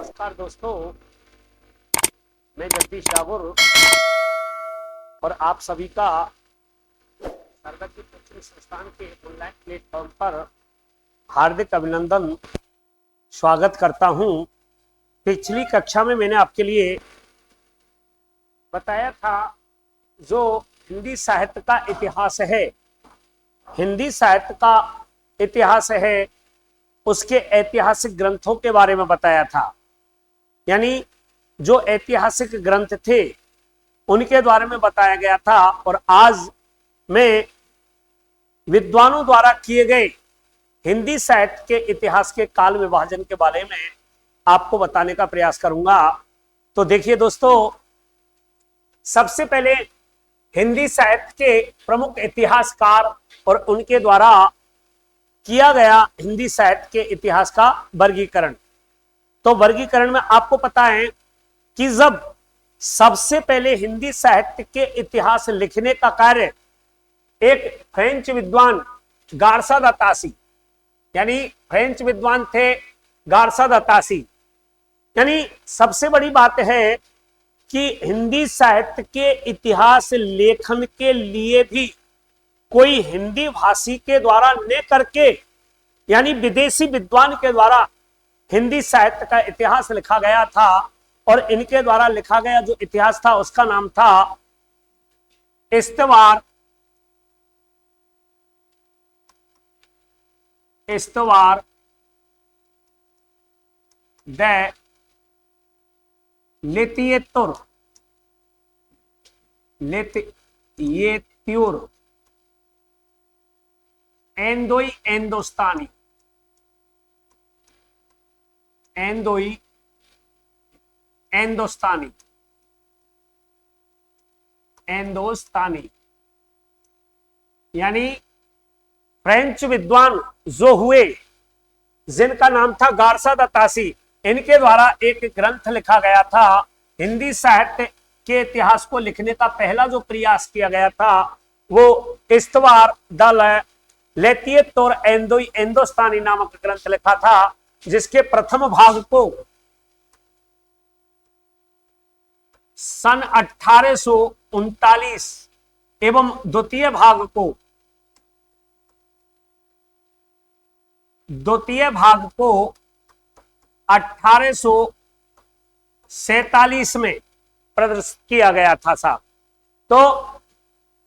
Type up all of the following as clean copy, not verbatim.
नमस्कार दोस्तों, मैं जगदीश डागुर और आप सभी का सरगती कोचिंग संस्थान के ऑनलाइन प्लेटफॉर्म पर हार्दिक अभिनंदन स्वागत करता हूं। पिछली कक्षा में मैंने आपके लिए बताया था जो हिंदी साहित्य का इतिहास है, हिंदी साहित्य का इतिहास है, उसके ऐतिहासिक ग्रंथों के बारे में बताया था। यानी जो ऐतिहासिक ग्रंथ थे उनके बारे में बताया गया था। और आज मैं विद्वानों द्वारा किए गए हिंदी साहित्य के इतिहास के काल विभाजन के बारे में आपको बताने का प्रयास करूंगा। तो देखिए दोस्तों, सबसे पहले हिंदी साहित्य के प्रमुख इतिहासकार और उनके द्वारा किया गया हिंदी साहित्य के इतिहास का वर्गीकरण। तो वर्गीकरण में आपको पता है कि जब सबसे पहले हिंदी साहित्य के इतिहास लिखने का कार्य एक फ्रेंच विद्वान गार्सा द तासी, यानी फ्रेंच विद्वान थे गार्सा द तासी। यानी सबसे बड़ी बात है कि हिंदी साहित्य के इतिहास लेखन के लिए भी कोई हिंदी भाषी के द्वारा न करके, यानी विदेशी विद्वान के द्वारा हिंदी साहित्य का इतिहास लिखा गया था। और इनके द्वारा लिखा गया जो इतिहास था उसका नाम था इस्तवार द लितियतुर एंदोई एंदोस्तानी यानी फ्रेंच विद्वान जो हुए जिनका नाम था गार्सा द तासी, इनके द्वारा एक ग्रंथ लिखा गया था। हिंदी साहित्य के इतिहास को लिखने का पहला जो प्रयास किया गया था वो इस्तवार द लेतियतुर एंदोई एंदोस्तानी नामक ग्रंथ लिखा था, जिसके प्रथम भाग को सन 1839 एवं द्वितीय भाग को 1847 में प्रदर्शित किया गया था साहब। तो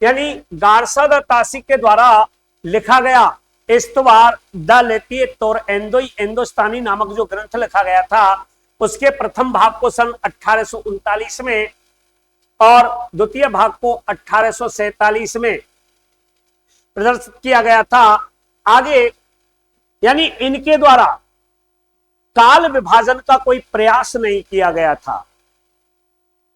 यानी गार्सा द तासी के द्वारा लिखा गया इस्तवार द लेतियतुर एंदोई एंदोस्तानी नामक जो ग्रंथ लिखा गया था उसके प्रथम भाग को सन 1839 में और द्वितीय भाग को 1847 में प्रदर्शित किया गया था। आगे यानी इनके द्वारा काल विभाजन का कोई प्रयास नहीं किया गया था।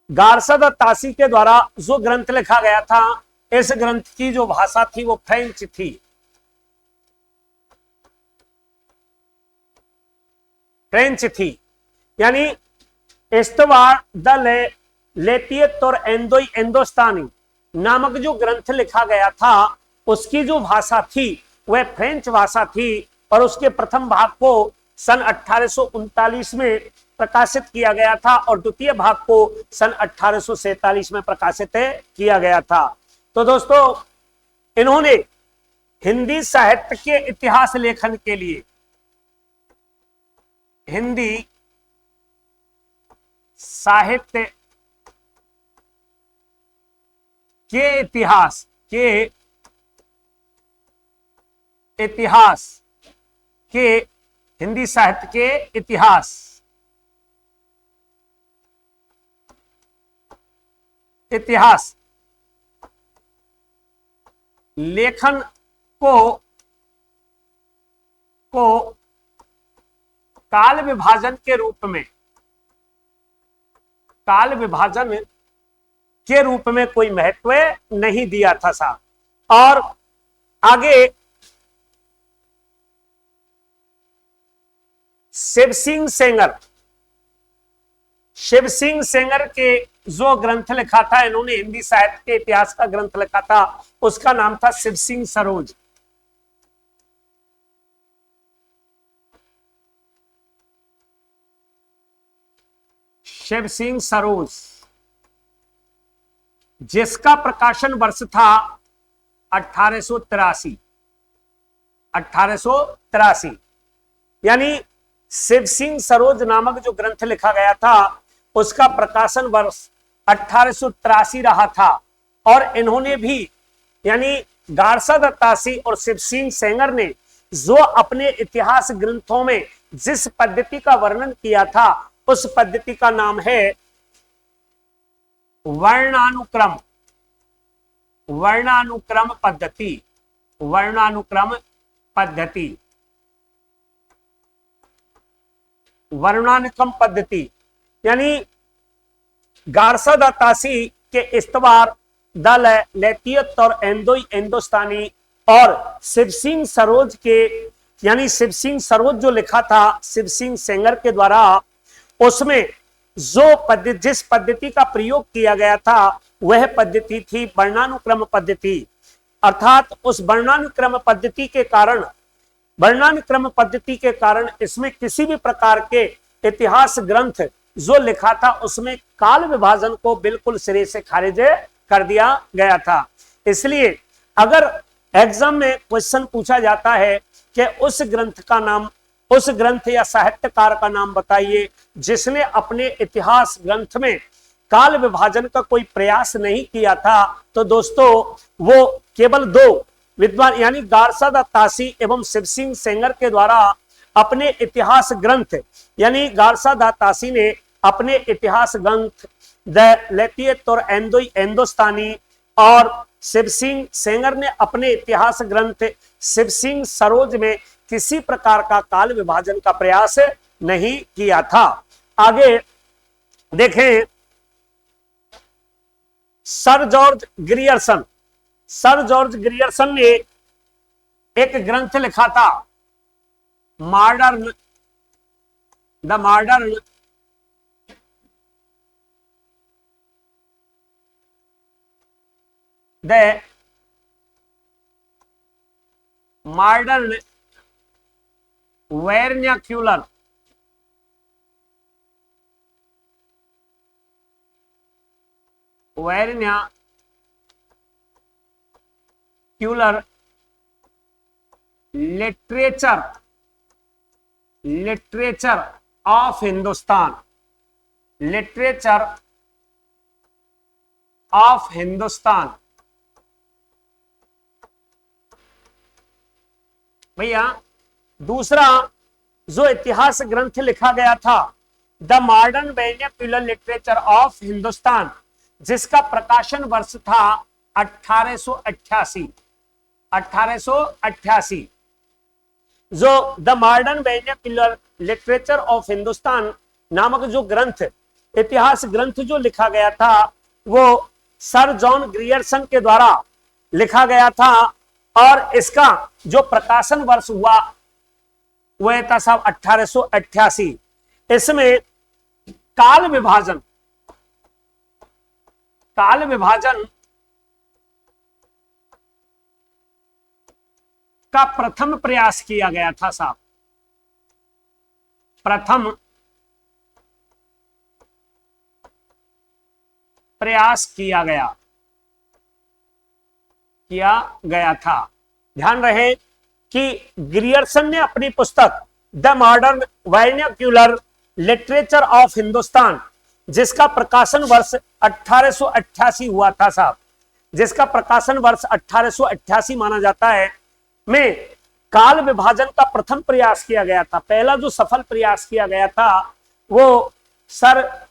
गार्सा द तासी के द्वारा जो ग्रंथ लिखा गया था, इस ग्रंथ की जो भाषा थी वो फ्रेंच थी। यानी इस्तवार द लेतियतुर एंदोई एंदोस्तानी नामक जो ग्रंथ लिखा गया था उसकी जो भाषा थी वह फ्रेंच भाषा थी। और उसके प्रथम भाग को सन 1839 में प्रकाशित किया गया था और द्वितीय भाग को सन 1847 में प्रकाशित किया गया था। तो दोस्तों, इन्होंने हिंदी साहित्य के इतिहास लेखन के लिए हिंदी साहित्य के इतिहास के हिंदी साहित्य के इतिहास लेखन को काल विभाजन के रूप में कोई महत्व नहीं दिया था साहब। और आगे शिव सिंह सेंगर के जो ग्रंथ लिखा था, इन्होंने हिंदी साहित्य के इतिहास का ग्रंथ लिखा था, उसका नाम था शिव सिंह सरोज। शिव सिंह सरोज, जिसका प्रकाशन वर्ष था 1883। 1883 यानी शिव सिंह सरोज नामक जो ग्रंथ लिखा गया था उसका प्रकाशन वर्ष 1883 रहा था। और इन्होंने भी यानी गारसा दत्तासी और शिव सिंह सेंगर ने जो अपने इतिहास ग्रंथों में जिस पद्धति का वर्णन किया था उस पद्धति का नाम है वर्णानुक्रम। वर्णानुक्रम पद्धति। वर्णानुक्रम पद्धति। वर्णानुक्रम पद्धति यानी गारसा दत्तासी के इस्तवार, दल लेतियत और एंदोई एंदोस्तानी और शिव सिंह सरोज के यानी शिव सिंह सरोज जो लिखा था शिव सिंह सेंगर के द्वारा, उसमें जो जिस पद्धति का प्रयोग किया गया था वह पद्धति थी वर्णानुक्रम पद्धति। अर्थात उस वर्णानुक्रम पद्धति के कारण इसमें किसी भी प्रकार के इतिहास ग्रंथ जो लिखा था उसमें काल विभाजन को बिल्कुल सिरे से खारिज कर दिया गया था। इसलिए अगर एग्जाम में क्वेश्चन पूछा जाता है कि उस ग्रंथ का नाम, उस ग्रंथ या साहित्यकार का नाम बताइए जिसने अपने इतिहास ग्रंथ में काल विभाजन का कोई प्रयास नहीं किया था, तो दोस्तों वो केवल दो विद्वान यानी गारसा दत्तासी एवं शिव सिंह सेंगर के द्वारा अपने इतिहास ग्रंथ यानी गारसा दत्तासी ने अपने इतिहास ग्रंथ द लेतियत और एंदोई एंदोस्तानी और शिव सिंह सेंगर ने अपने इतिहास ग्रंथ शिव सिंह सरोज में किसी प्रकार का काल विभाजन का प्रयास नहीं किया था। आगे देखें, sir George Grierson. Sir George Grierson ने एक ग्रंथ लिखा था modern, the modern modern vernacular literature of Hindustan. Literature of Hindustan. भैया दूसरा जो इतिहास ग्रंथ लिखा गया था the modern vernacular literature of Hindustan, जिसका प्रकाशन वर्ष था 1888। 1888 जो the modern vernacular literature of Hindustan नामक जो ग्रंथ, इतिहास ग्रंथ जो लिखा गया था वो सर जॉन ग्रियर्सन के द्वारा लिखा गया था और इसका जो प्रकाशन वर्ष हुआ वह था साहब 1888। इसमें काल विभाजन का प्रथम प्रयास किया गया था साहब। प्रथम प्रयास किया गया था। ध्यान रहे कि ग्रियर्सन ने अपनी पुस्तक the modern vernacular literature of Hindustan, जिसका प्रकाशन वर्ष 1888 हुआ था साहब, जिसका प्रकाशन वर्ष 1888 माना जाता है, में काल विभाजन का प्रथम प्रयास किया गया था। पहला जो सफल प्रयास किया गया था वो सर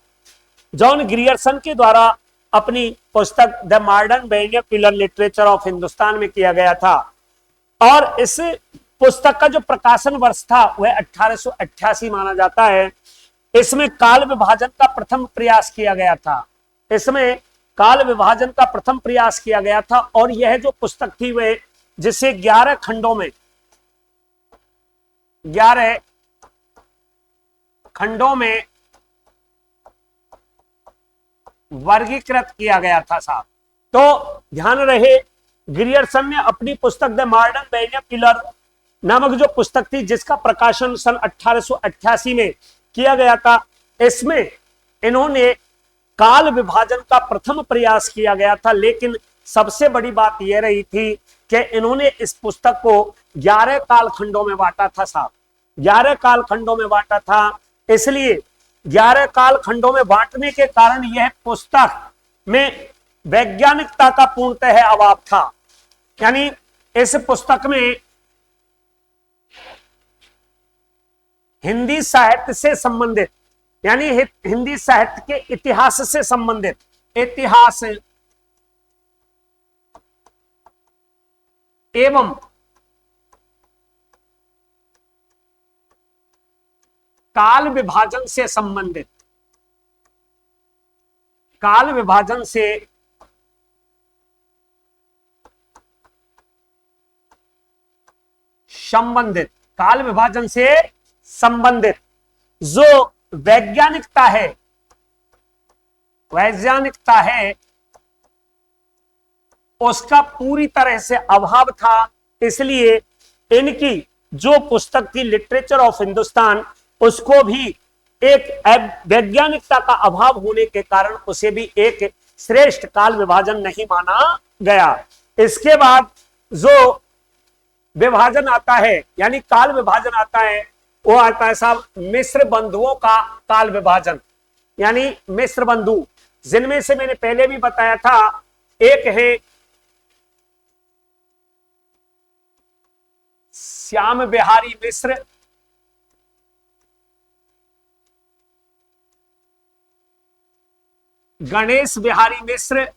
जॉन ग्रियर्सन के द्वारा अपनी पुस्तक the modern vernacular literature of Hindustan में किया गया था और इस पुस्तक का जो प्रकाशन वर्ष था वह 1888 माना जाता है। इसमें काल विभाजन का प्रथम प्रयास किया गया था। इसमें काल विभाजन का प्रथम प्रयास किया गया था और यह जो पुस्तक थी वह जिसे 11 खंडों में वर्गीकृत किया गया था साहब। तो ध्यान रहे ग्रियर्सन ने अपनी पुस्तक द मॉडर्न वर्नाक्यूलर नामक जो पुस्तक थी जिसका प्रकाशन सन 1888 में किया गया था, इसमें इन्होंने काल विभाजन का प्रथम प्रयास किया गया था, लेकिन सबसे बड़ी बात यह रही थी कि इन्होंने इस पुस्तक को 11 कालखंडों में बांटा था साहब, 11 कालखंडों में बांटा था। इसलिए 11 कालखंडों में बांटने के कारण यह पुस्तक में वैज्ञानिकता का पूर्णतः अभाव था। यानी इस पुस्तक में हिंदी साहित्य से संबंधित, यानी हिंदी साहित्य के इतिहास से संबंधित, इतिहास एवं काल विभाजन से संबंधित, काल विभाजन से संबंधित, काल विभाजन से संबंधित जो वैज्ञानिकता है, वैज्ञानिकता है, उसका पूरी तरह से अभाव था। इसलिए इनकी जो पुस्तक थी लिटरेचर ऑफ हिंदुस्तान, उसको भी एक वैज्ञानिकता का अभाव होने के कारण उसे भी एक श्रेष्ठ काल विभाजन नहीं माना गया। इसके बाद जो विभाजन आता है, यानी काल विभाजन आता है, वो आता है साहब मिस्र बंधुओं का काल विभाजन। यानी मिस्र बंधु, जिनमें से मैंने पहले भी बताया था, एक है श्याम बिहारी मिश्र, गणेश बिहारी मिश्र,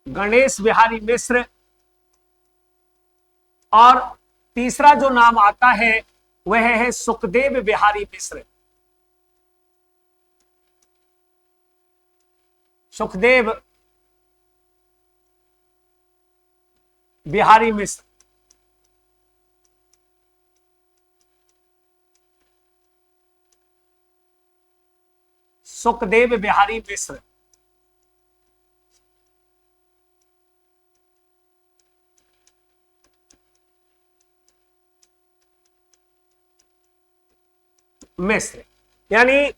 गणेश बिहारी मिश्र, और तीसरा जो नाम आता है वह है सुखदेव बिहारी मिश्र। सुखदेव बिहारी मिश्र। सुखदेव बिहारी मिश्र मिस्र, यानी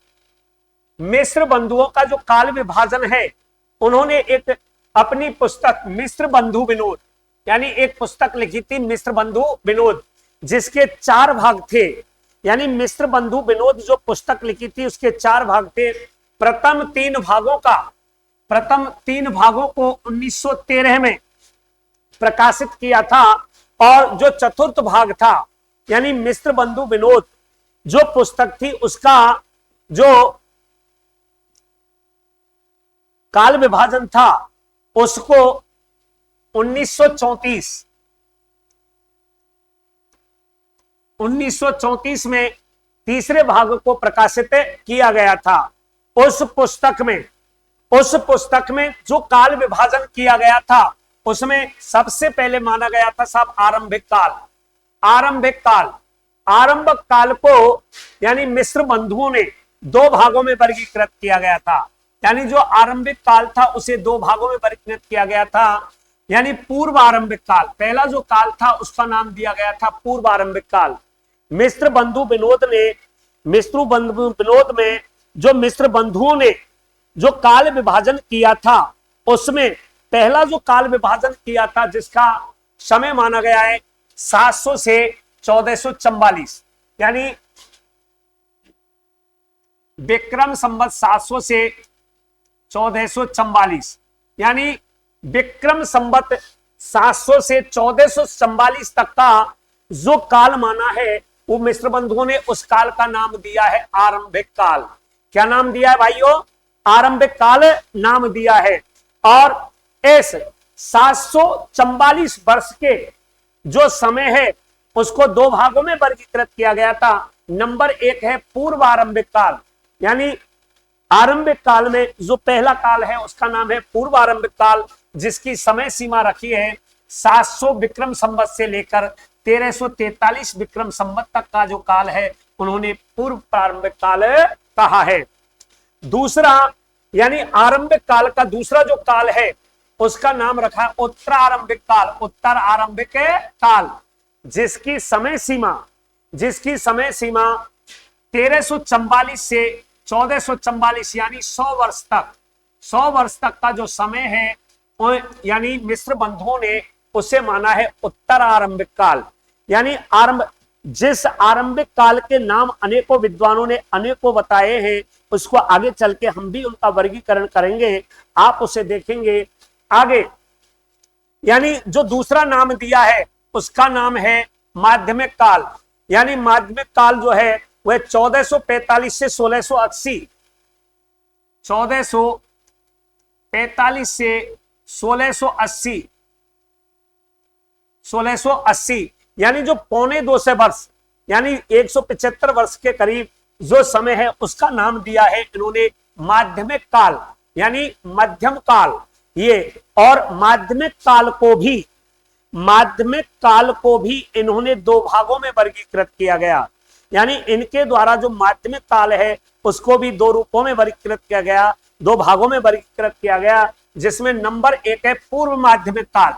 मिस्र बंधुओं का जो काल विभाजन है, उन्होंने एक अपनी पुस्तक मिस्र बंधु विनोद, यानी एक पुस्तक लिखी थी मिस्र बंधु विनोद, जिसके 4 भाग थे। यानी मिस्र बंधु विनोद जो पुस्तक लिखी थी उसके 4 भाग थे। प्रथम 3 भागों को 1913 में प्रकाशित किया था, और जो चतुर्थ भाग था, यानी मिस्र बंधु विनोद जो पुस्तक थी, उसका जो काल विभाजन था उसको 1934 में तीसरे भाग को प्रकाशित किया गया था। उस पुस्तक में जो काल विभाजन किया गया था, उसमें सबसे पहले माना गया था साहब आरंभिक काल को, यानी मिस्र बंधुओं ने 2 भागों में वर्गीकृत किया गया था। यानी जो आरंभिक काल था उसे 2 भागों में वर्गीकृत किया गया था। यानी पूर्व आरंभिक काल, पहला जो काल था उसका नाम दिया गया था पूर्व आरंभिक काल। मिस्र बंधु विनोद में जो मिस्र बंधुओं ने जो काल विभाजन किया था, उसमें पहला जो काल विभाजन किया था जिसका समय माना गया है 700 से 1444, यानी विक्रम संवत 700 से 1444, यानी विक्रम संवत 700 से 1444 तक का जो काल माना है, वो मिस्र बंधुओं ने उस काल का नाम दिया है आरंभिक काल। क्या नाम दिया है भाइयों? आरंभिक काल नाम दिया है। और इस 744 वर्ष के जो समय है उसको 2 भागों में वर्गीकृत किया गया था। नंबर 1 है पूर्व आरंभिक काल, यानी आरंभिक काल में जो पहला काल है उसका नाम है पूर्व आरंभिक काल, जिसकी समय सीमा रखी है 700 विक्रम संवत से लेकर 1343 विक्रम संवत तक का जो काल है उन्होंने पूर्व प्रारंभिक काल कहा है। दूसरा, यानी आरंभिक काल का दूसरा जो काल है उसका नाम रखा है उत्तरारंभिक काल। उत्तर आरंभिक काल, जिसकी समय सीमा 1344 से 1444 यानी 100 वर्ष तक का जो समय है, यानी मिस्र बंधुओं ने उसे माना है उत्तर आरंभिक काल। यानी जिस आरंभिक काल के नाम अनेकों विद्वानों ने अनेकों बताए हैं, उसको आगे चल के हम भी उनका वर्गीकरण करेंगे, आप उसे देखेंगे आगे। यानी जो दूसरा नाम दिया है उसका नाम है माध्यमिक काल। यानी माध्यमिक काल जो है वह 1445 से 1680, 1445 से 1680 यानी जो 1.25 वर्ष यानी 175 वर्ष के करीब जो समय है, उसका नाम दिया है इन्होंने माध्यमिक काल, यानी मध्यम काल ये। और माध्यमिक काल को भी इन्होंने दो भागों में वर्गीकृत किया गया। यानी इनके द्वारा जो माध्यमिक काल है उसको भी दो रूपों में वर्गीकृत किया गया, दो भागों में वर्गीकृत किया गया, जिसमें नंबर 1 है पूर्व माध्यमिक काल।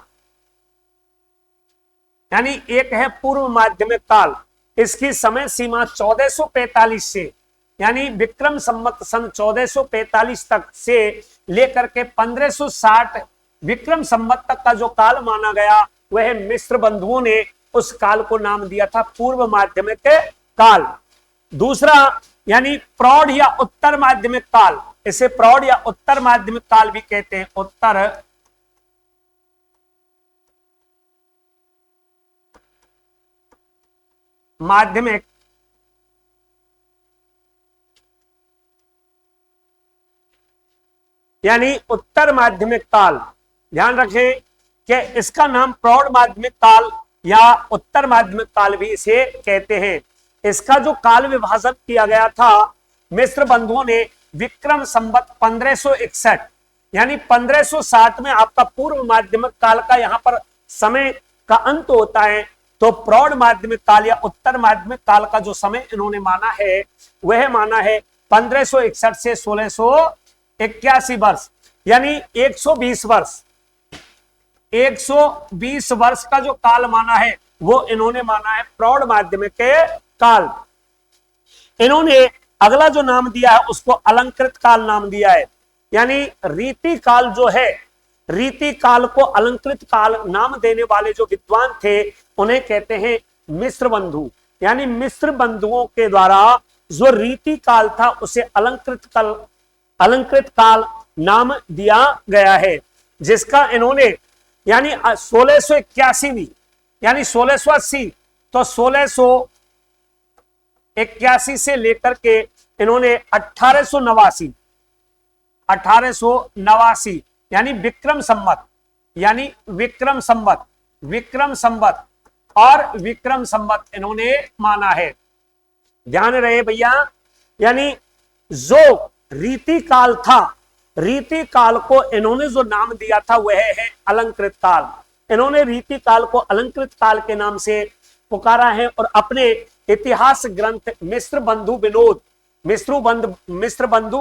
यानी एक है पूर्व माध्यमिक काल, इसकी समय सीमा 1445 से यानी विक्रम संवत सन 1445 तक से लेकर के 1560 विक्रम संवत तक का जो काल माना गया, वह मिस्र बंधुओं ने उस काल को नाम दिया था पूर्व माध्यमिक काल। दूसरा यानी प्रौढ़ या उत्तर माध्यमिक काल, इसे प्रौढ़ या उत्तर माध्यमिक काल भी कहते हैं। उत्तर माध्यमिक यानी उत्तर माध्यमिक काल। ध्यान रखें कि इसका नाम प्रौढ़ माध्यमिक काल या उत्तर माध्यमिक काल भी इसे कहते हैं। इसका जो काल विभाजन किया गया था मिस्र बंधुओं ने विक्रम संवत 1561 यानी 1560 में आपका पूर्व माध्यमिक काल का यहां पर समय का अंत होता है, तो प्रौढ़ माध्यमिक काल या उत्तर माध्यमिक काल का जो समय इन्होंने माना है वह माना है 1561 से 1681 वर्ष, यानी 120 वर्ष। 120 वर्ष का जो काल माना है वो इन्होंने माना है प्रौढ़ माध्यमिक काल। इन्होंने अगला जो नाम दिया है उसको अलंकृत काल नाम दिया है। यानी रीति काल जो है, रीति काल को अलंकृत काल नाम देने वाले जो विद्वान थे उन्हें कहते हैं मिस्र बंधु। यानी मिस्र बंधुओं के द्वारा जो रीति काल था उसे अलंकृत काल नाम दिया गया है, जिसका इन्होंने यानी 1681 यानी 1680 तो 1681 से लेकर के इन्होंने 1889 यानी विक्रम संवत इन्होंने माना है। ध्यान रहे भैया, यानी जो रीति काल था, रीति काल को इन्होंने जो नाम दिया था वह है अलंकृत काल। इन्होंने रीति काल को अलंकृत काल के नाम से पुकारा है और अपने इतिहास ग्रंथ मिस्र बंधु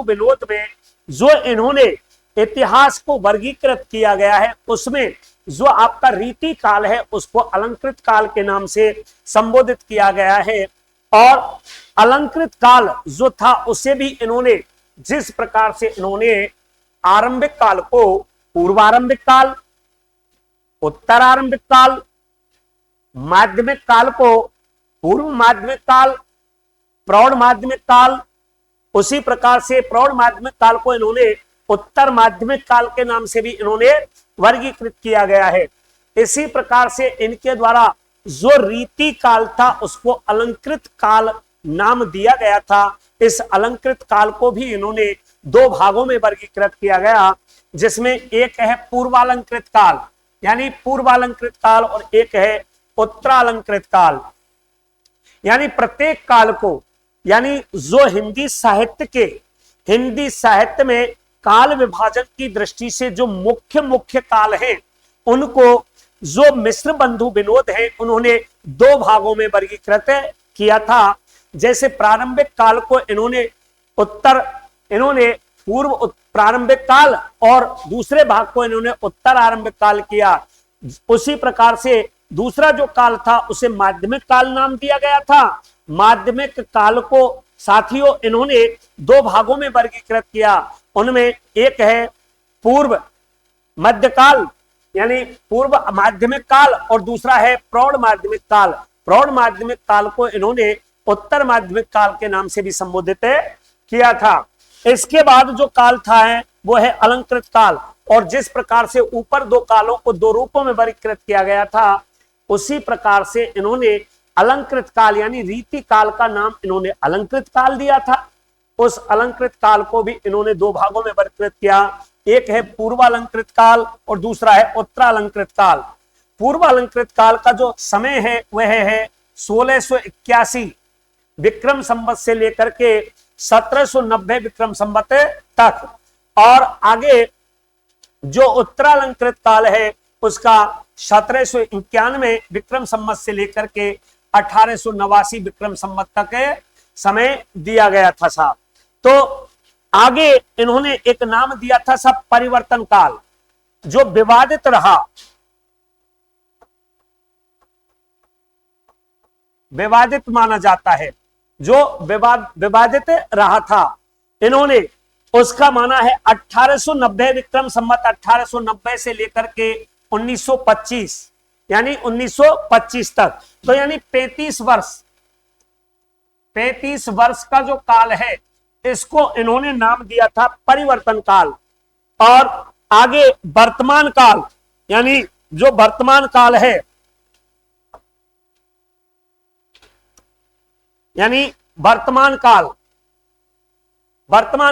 विनोद में जो इन्होंने इतिहास को वर्गीकृत किया गया है उसमें जो आपका रीति काल है उसको अलंकृत काल के नाम से संबोधित किया गया है। और अलंकृत काल जो था उसे भी इन्होंने जिस प्रकार से इन्होंने आरंभिक काल को पूर्वारंभिक काल, उत्तरारंभिक काल, माध्यमिक काल को पूर्व माध्यमिक काल, प्रौढ़ माध्यमिक काल, उसी प्रकार से प्रौढ़ माध्यमिक काल को इन्होंने उत्तर माध्यमिक काल के नाम से भी इन्होंने वर्गीकृत किया गया है। इसी प्रकार से इनके द्वारा जो रीति काल था उसको अलंकृत काल नाम दिया गया था। इस अलंकृत काल को भी इन्होंने दो भागों में वर्गीकृत किया गया, जिसमें एक है पूर्वालंकृत काल यानी पूर्वालंकृत काल और एक है उत्तरालंकृत काल। यानी प्रत्येक काल को, यानी जो हिंदी साहित्य में काल विभाजन की दृष्टि से जो मुख्य काल हैं उनको जो मिस्र बंधु विनोद हैं उन्होंने दो भागों में वर्गीकृत किया था। जैसे प्रारंभिक काल को इन्होंने पूर्व प्रारंभिक काल और दूसरे भाग को इन्होंने उत्तर आरंभिक काल किया। उसी प्रकार से दूसरा जो काल था उसे माध्यमिक काल नाम दिया गया था। माध्यमिक काल को साथियों इन्होंने दो भागों में वर्गीकृत किया। उनमें एक है पूर्व मध्यकाल यानी पूर्व माध्यमिक काल और दूसरा है प्रौढ़ माध्यमिक काल। प्रौढ़ माध्यमिक काल को इन्होंने उत्तर माध्यमिक काल के नाम से भी संबोधित किया था। इसके बाद जो काल था वो है अलंकृत काल। और जिस प्रकार से ऊपर दो कालों को दो रूपों में वर्गीकृत किया गया था उसी प्रकार से इन्होंने अलंकृत काल यानी रीति काल का नाम इन्होंने अलंकृत काल दिया था। उस अलंकृत काल को भी इन्होंने दो भागों में वर्गीकृत किया। एक है पूर्वालंकृत काल और दूसरा है उत्तरालंकृत काल। पूर्वालंकृत काल का जो समय है वह है 1681 विक्रम संवत से लेकर के 1790 विक्रम संवत तक। और आगे जो उत्तरालंकृत काल है उसका 1791 विक्रम संवत से लेकर के 1889 विक्रम संवत तक समय दिया गया था साहब। तो आगे इन्होंने एक नाम दिया था सब परिवर्तन काल, जो विवादित रहा, विवादित माना जाता है, जो विवादित रहा था। इन्होंने उसका माना है 1890 विक्रम संवत 1890 से लेकर के 1925 यानी 1925 तक। तो यानी 35 वर्ष का जो काल है इसको इन्होंने नाम दिया था परिवर्तन काल। और आगे वर्तमान काल यानी जो वर्तमान काल है यानी वर्तमान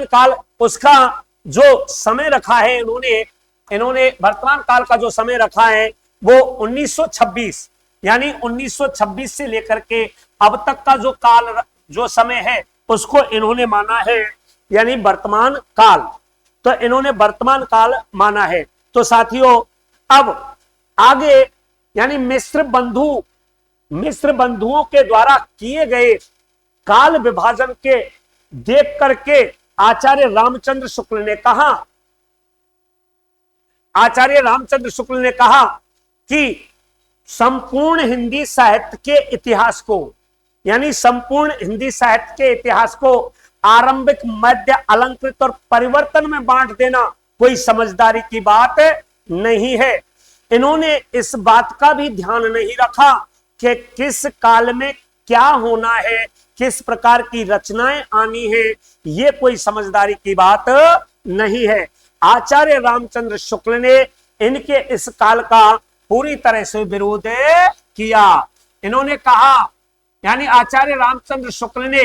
काल उसका जो समय रखा है इन्होंने वर्तमान काल का जो समय रखा है वो 1926 यानी 1926 से लेकर के अब तक का जो काल जो समय है उसको इन्होंने माना है यानी वर्तमान काल। तो इन्होंने वर्तमान काल माना है। तो साथियों अब आगे यानी मिस्र बंधुओं के द्वारा किए गए काल विभाजन के देख करके आचार्य रामचंद्र शुक्ल ने कहा कि संपूर्ण हिंदी साहित्य के इतिहास को यानी संपूर्ण हिंदी साहित्य के इतिहास को आरंभिक मध्य अलंकृत और परिवर्तन में बांट देना कोई समझदारी की बात नहीं है। इन्होंने इस बात का भी ध्यान नहीं रखा कि किस काल में क्या होना है, किस प्रकार की रचनाएं आनी है, ये कोई समझदारी की बात नहीं है। आचार्य रामचंद्र शुक्ल ने इनके इस काल का पूरी तरह से विरोध किया। इन्होंने कहा यानी आचार्य रामचंद्र शुक्ल ने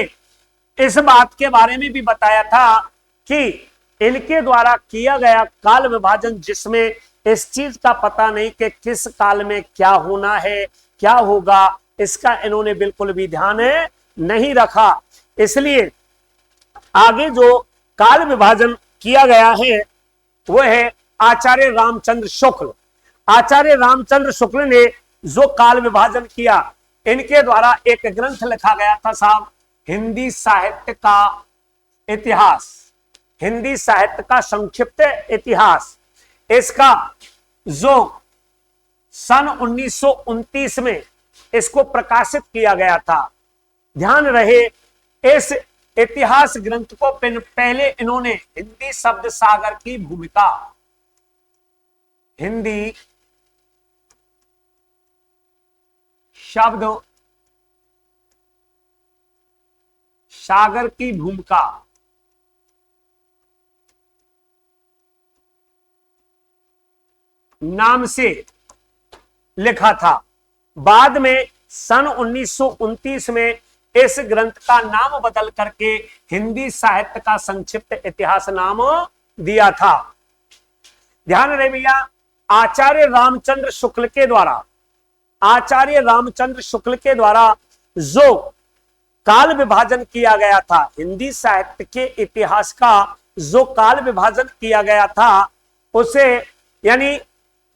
इस बात के बारे में भी बताया था कि इनके द्वारा किया गया काल विभाजन जिसमें इस चीज का पता नहीं कि किस काल में क्या होना है, क्या होगा, इसका इन्होंने बिल्कुल भी ध्यान नहीं रखा। इसलिए आगे जो काल विभाजन किया गया है वो है आचार्य रामचंद्र शुक्ल। आचार्य रामचंद्र शुक्ल ने जो काल विभाजन किया इनके द्वारा एक ग्रंथ लिखा गया था साहब, हिंदी साहित्य का इतिहास, हिंदी साहित्य का संक्षिप्त इतिहास। इसका जो सन 1929 में इसको प्रकाशित किया गया था। ध्यान रहे इस इतिहास ग्रंथ को पहले इन्होंने हिंदी शब्द सागर की भूमिका, हिंदी शब्द सागर की भूमिका नाम से लिखा था। बाद में सन 1929 में इस ग्रंथ का नाम बदल करके हिंदी साहित्य का संक्षिप्त इतिहास नाम दिया था। ध्यान रहे भैया, आचार्य रामचंद्र शुक्ल के द्वारा जो काल विभाजन किया गया था, हिंदी साहित्य के इतिहास का जो काल विभाजन किया गया था उसे यानी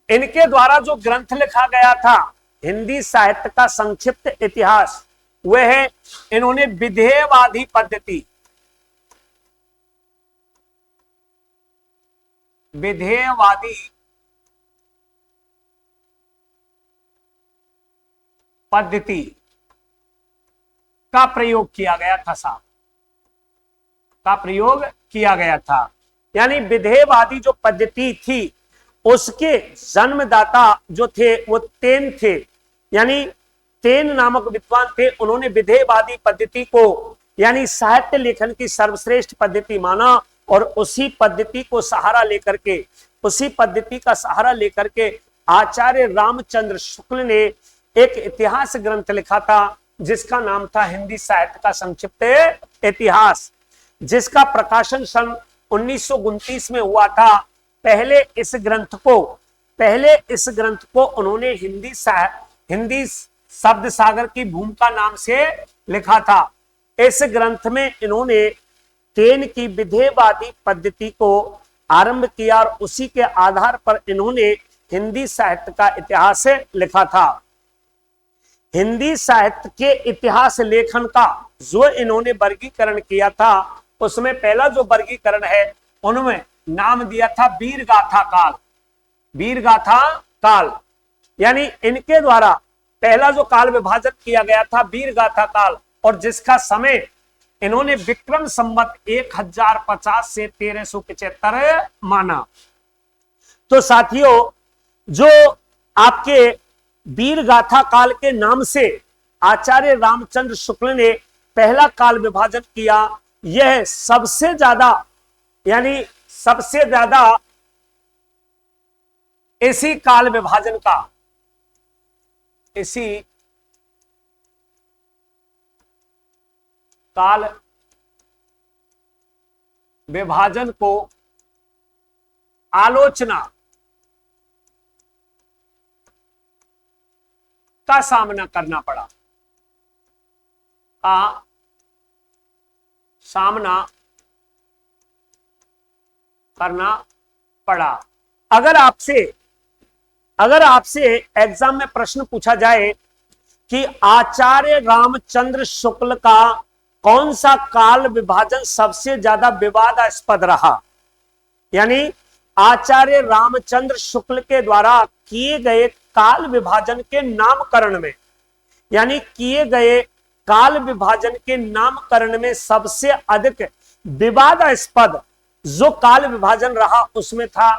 इनके द्वारा जो ग्रंथ लिखा गया था हिंदी साहित्य का संक्षिप्त इतिहास, वह है इन्होंने विधेयवादी पद्धति, विधेयवादी पद्धति का प्रयोग किया गया था साहब, का प्रयोग किया गया था। यानी विधेयवादी जो पद्धति थी उसके जन्मदाता जो थे वो तेन थे, यानी तेन नामक विद्वान थे। उन्होंने विधेयवादी पद्धति को यानी साहित्य लेखन की सर्वश्रेष्ठ पद्धति माना और उसी पद्धति को सहारा लेकर के, उसी पद्धति का सहारा लेकर के आचार्य रामचंद्र शुक्ल ने एक इतिहास ग्रंथ लिखा था जिसका नाम था हिंदी साहित्य का संक्षिप्त इतिहास, जिसका प्रकाशन सन 1929 में हुआ था। पहले इस ग्रंथ को उन्होंने हिंदी शब्द सागर की भूमिका नाम से लिखा था। इस ग्रंथ में इन्होंने तेन की विधेयवादी पद्धति को आरंभ किया और उसी के आधार पर इन्होंने हिंदी साहित्य का इतिहास लिखा था। हिंदी साहित्य के इतिहास लेखन का जो इन्होंने वर्गीकरण किया था उसमें पहला जो वर्गीकरण है उन्होंने नाम दिया था वीर गाथा काल। वीर गाथा काल यानी इनके द्वारा पहला जो काल विभाजन किया गया था वीर गाथा काल, और जिसका समय इन्होंने विक्रम संवत 1050 से 1375 माना। तो साथियों, जो आपके वीर गाथा काल के नाम से आचार्य रामचंद्र शुक्ल ने पहला काल विभाजन किया, यह सबसे ज्यादा यानी सबसे ज्यादा इसी काल विभाजन का, इसी काल विभाजन को आलोचना का सामना करना पड़ा, का सामना करना पड़ा। अगर आपसे एग्जाम में प्रश्न पूछा जाए कि आचार्य रामचंद्र शुक्ल का कौन सा काल विभाजन सबसे ज्यादा विवादास्पद रहा, यानी आचार्य रामचंद्र शुक्ल के द्वारा किए गए काल विभाजन के नामकरण में, यानी किए गए काल विभाजन के नामकरण में सबसे अधिक विवादास्पद जो काल विभाजन रहा उसमें था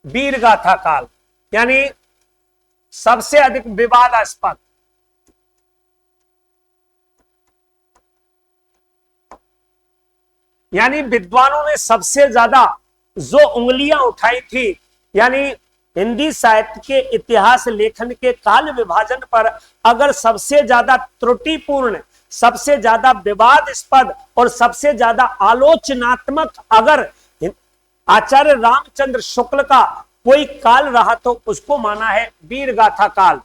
वीर गाथा काल, यानी सबसे अधिक विवादास्पद। यानी विद्वानों ने सबसे ज्यादा जो उंगलियां उठाई थी, यानी हिंदी साहित्य के इतिहास लेखन के काल विभाजन पर अगर सबसे ज्यादा त्रुटिपूर्ण, सबसे ज्यादा विवादास्पद और सबसे ज्यादा आलोचनात्मक अगर आचार्य रामचंद्र शुक्ल का कोई काल रहा तो उसको माना है वीर गाथा काल।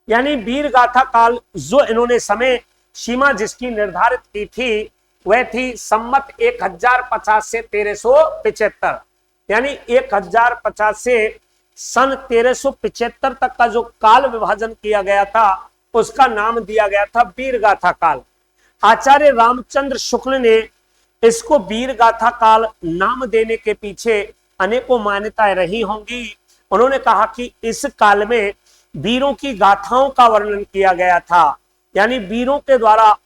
यानी वीर गाथा काल जो इन्होंने समय सीमा जिसकी निर्धारित की थी वह थी संमत 1050 से 1375, यानी 1050 से सन 1375 तक का जो काल विभाजन किया गया था उसका नाम दिया गया था वीर गाथा काल। आचार्य रामचंद्र शुक्ल ने इसको वीर गाथा काल नाम देने के पीछे अनेकों मान्यताएं रही होंगी। उन्होंने कहा कि इस काल में वीरों की गाथाओं का वर्णन किया गया था, यानी वीरों के द्वारा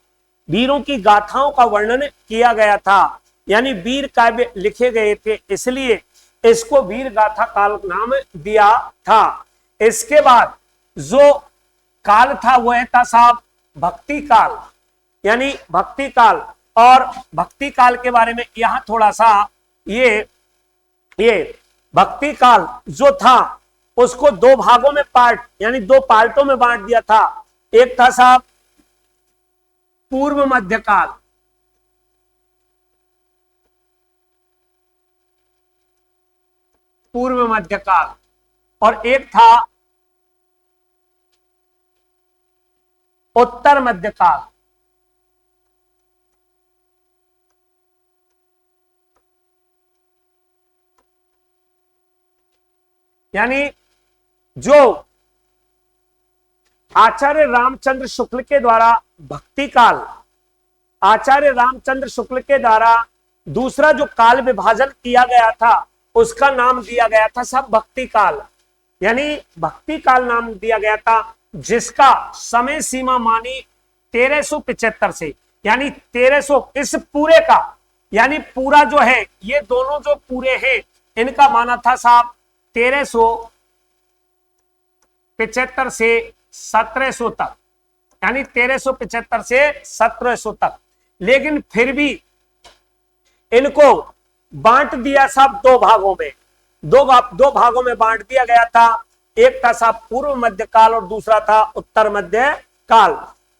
वीरों की गाथाओं का वर्णन किया गया था, यानी वीर काव्य लिखे गए थे, इसलिए इसको वीर गाथा काल नाम दिया था। इसके बाद जो काल था वह था साहब भक्ति काल, यानी भक्ति काल। और भक्ति काल के बारे में यहां थोड़ा सा ये भक्ति काल जो था उसको दो भागों में यानी दो पार्टों में बांट दिया था। एक था साहब पूर्व मध्यकाल, पूर्व मध्यकाल, और एक था उत्तर मध्यकाल। यानी जो आचार्य रामचंद्र शुक्ल के द्वारा भक्ति काल, आचार्य रामचंद्र शुक्ल के द्वारा दूसरा जो काल विभाजन किया गया था उसका नाम दिया गया था साहब भक्ति काल, यानी भक्ति काल नाम दिया गया था, जिसका समय सीमा मानी 1375 से, यानी 1300 इस पूरे का, यानी पूरा जो है ये दोनों जो पूरे हैं इनका माना था साहब 1375 से 1700 तक, यानी 1375 से 1700 तक। लेकिन फिर भी इनको बांट दिया साहब दो भागों में, दो भागों में बांट दिया गया था। एक था साहब पूर्व मध्य काल और दूसरा था उत्तर मध्य काल।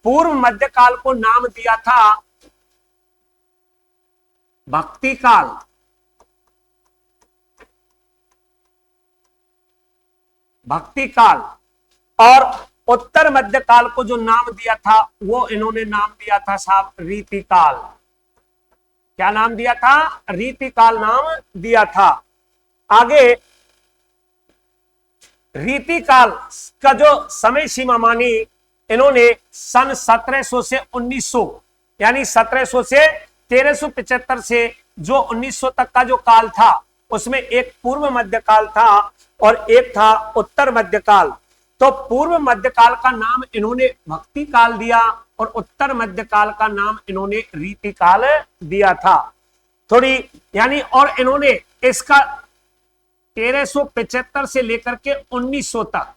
पूर्व मध्य काल को नाम दिया था भक्ति काल, भक्ति काल, और उत्तर मध्य काल को जो नाम दिया था वो इन्होंने नाम दिया था साहब रीति काल। क्या नाम दिया था? रीति काल नाम दिया था। आगे रीति काल का जो समय सीमा मानी इन्होंने सन 1700 से 1900, यानी 1700 से 1375 से जो 1900 तक का जो काल था उसमें एक पूर्व मध्य काल था और एक था उत्तर मध्य काल। तो पूर्व मध्य काल का नाम इन्होंने भक्ति काल दिया और उत्तर मध्य काल का नाम इन्होंने रीति काल दिया था। थोड़ी यानी और इन्होंने इसका 1375 से लेकर के 1900 तक,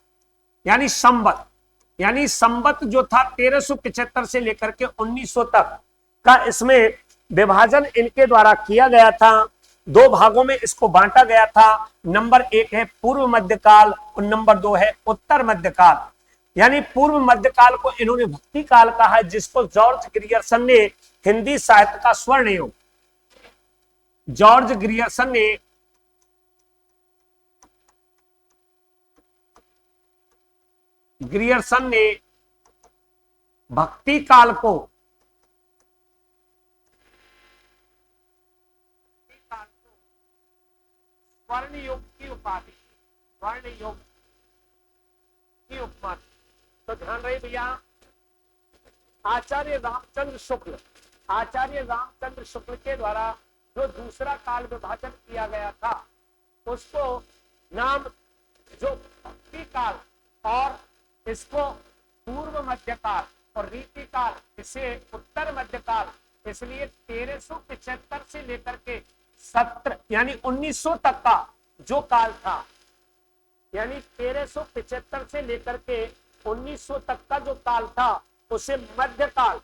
यानी संवत जो था 1375 से लेकर के 1900 तक का इसमें विभाजन इनके द्वारा किया गया था। दो भागों में इसको बांटा गया था। नंबर 1 है पूर्व मध्य काल और नंबर 2 है उत्तर मध्य काल। यानी पूर्व मध्य काल को इन्होंने भक्ति काल कहा है, जिसको जॉर्ज ग्रियर्सन ने हिंदी साहित्य का स्वर्ण युग, जॉर्ज ग्रियर्सन ने भक्ति काल को स्वर्ण युग की उपाधि, स्वर्ण युग की उपमा। तो ध्यान रहे भैया, आचार्य रामचंद्र शुक्ल के द्वारा जो दूसरा काल विभाजन किया गया था उसको नाम जो भक्ति काल और इसको पूर्व मध्य काल और रीति काल, इसे उत्तर मध्य काल, इसलिए 1375 से लेकर के 17 यानी 1900 तक का जो काल था, यानी 1375 से लेकर के 1900 तक का जो काल था उसे मध्य काल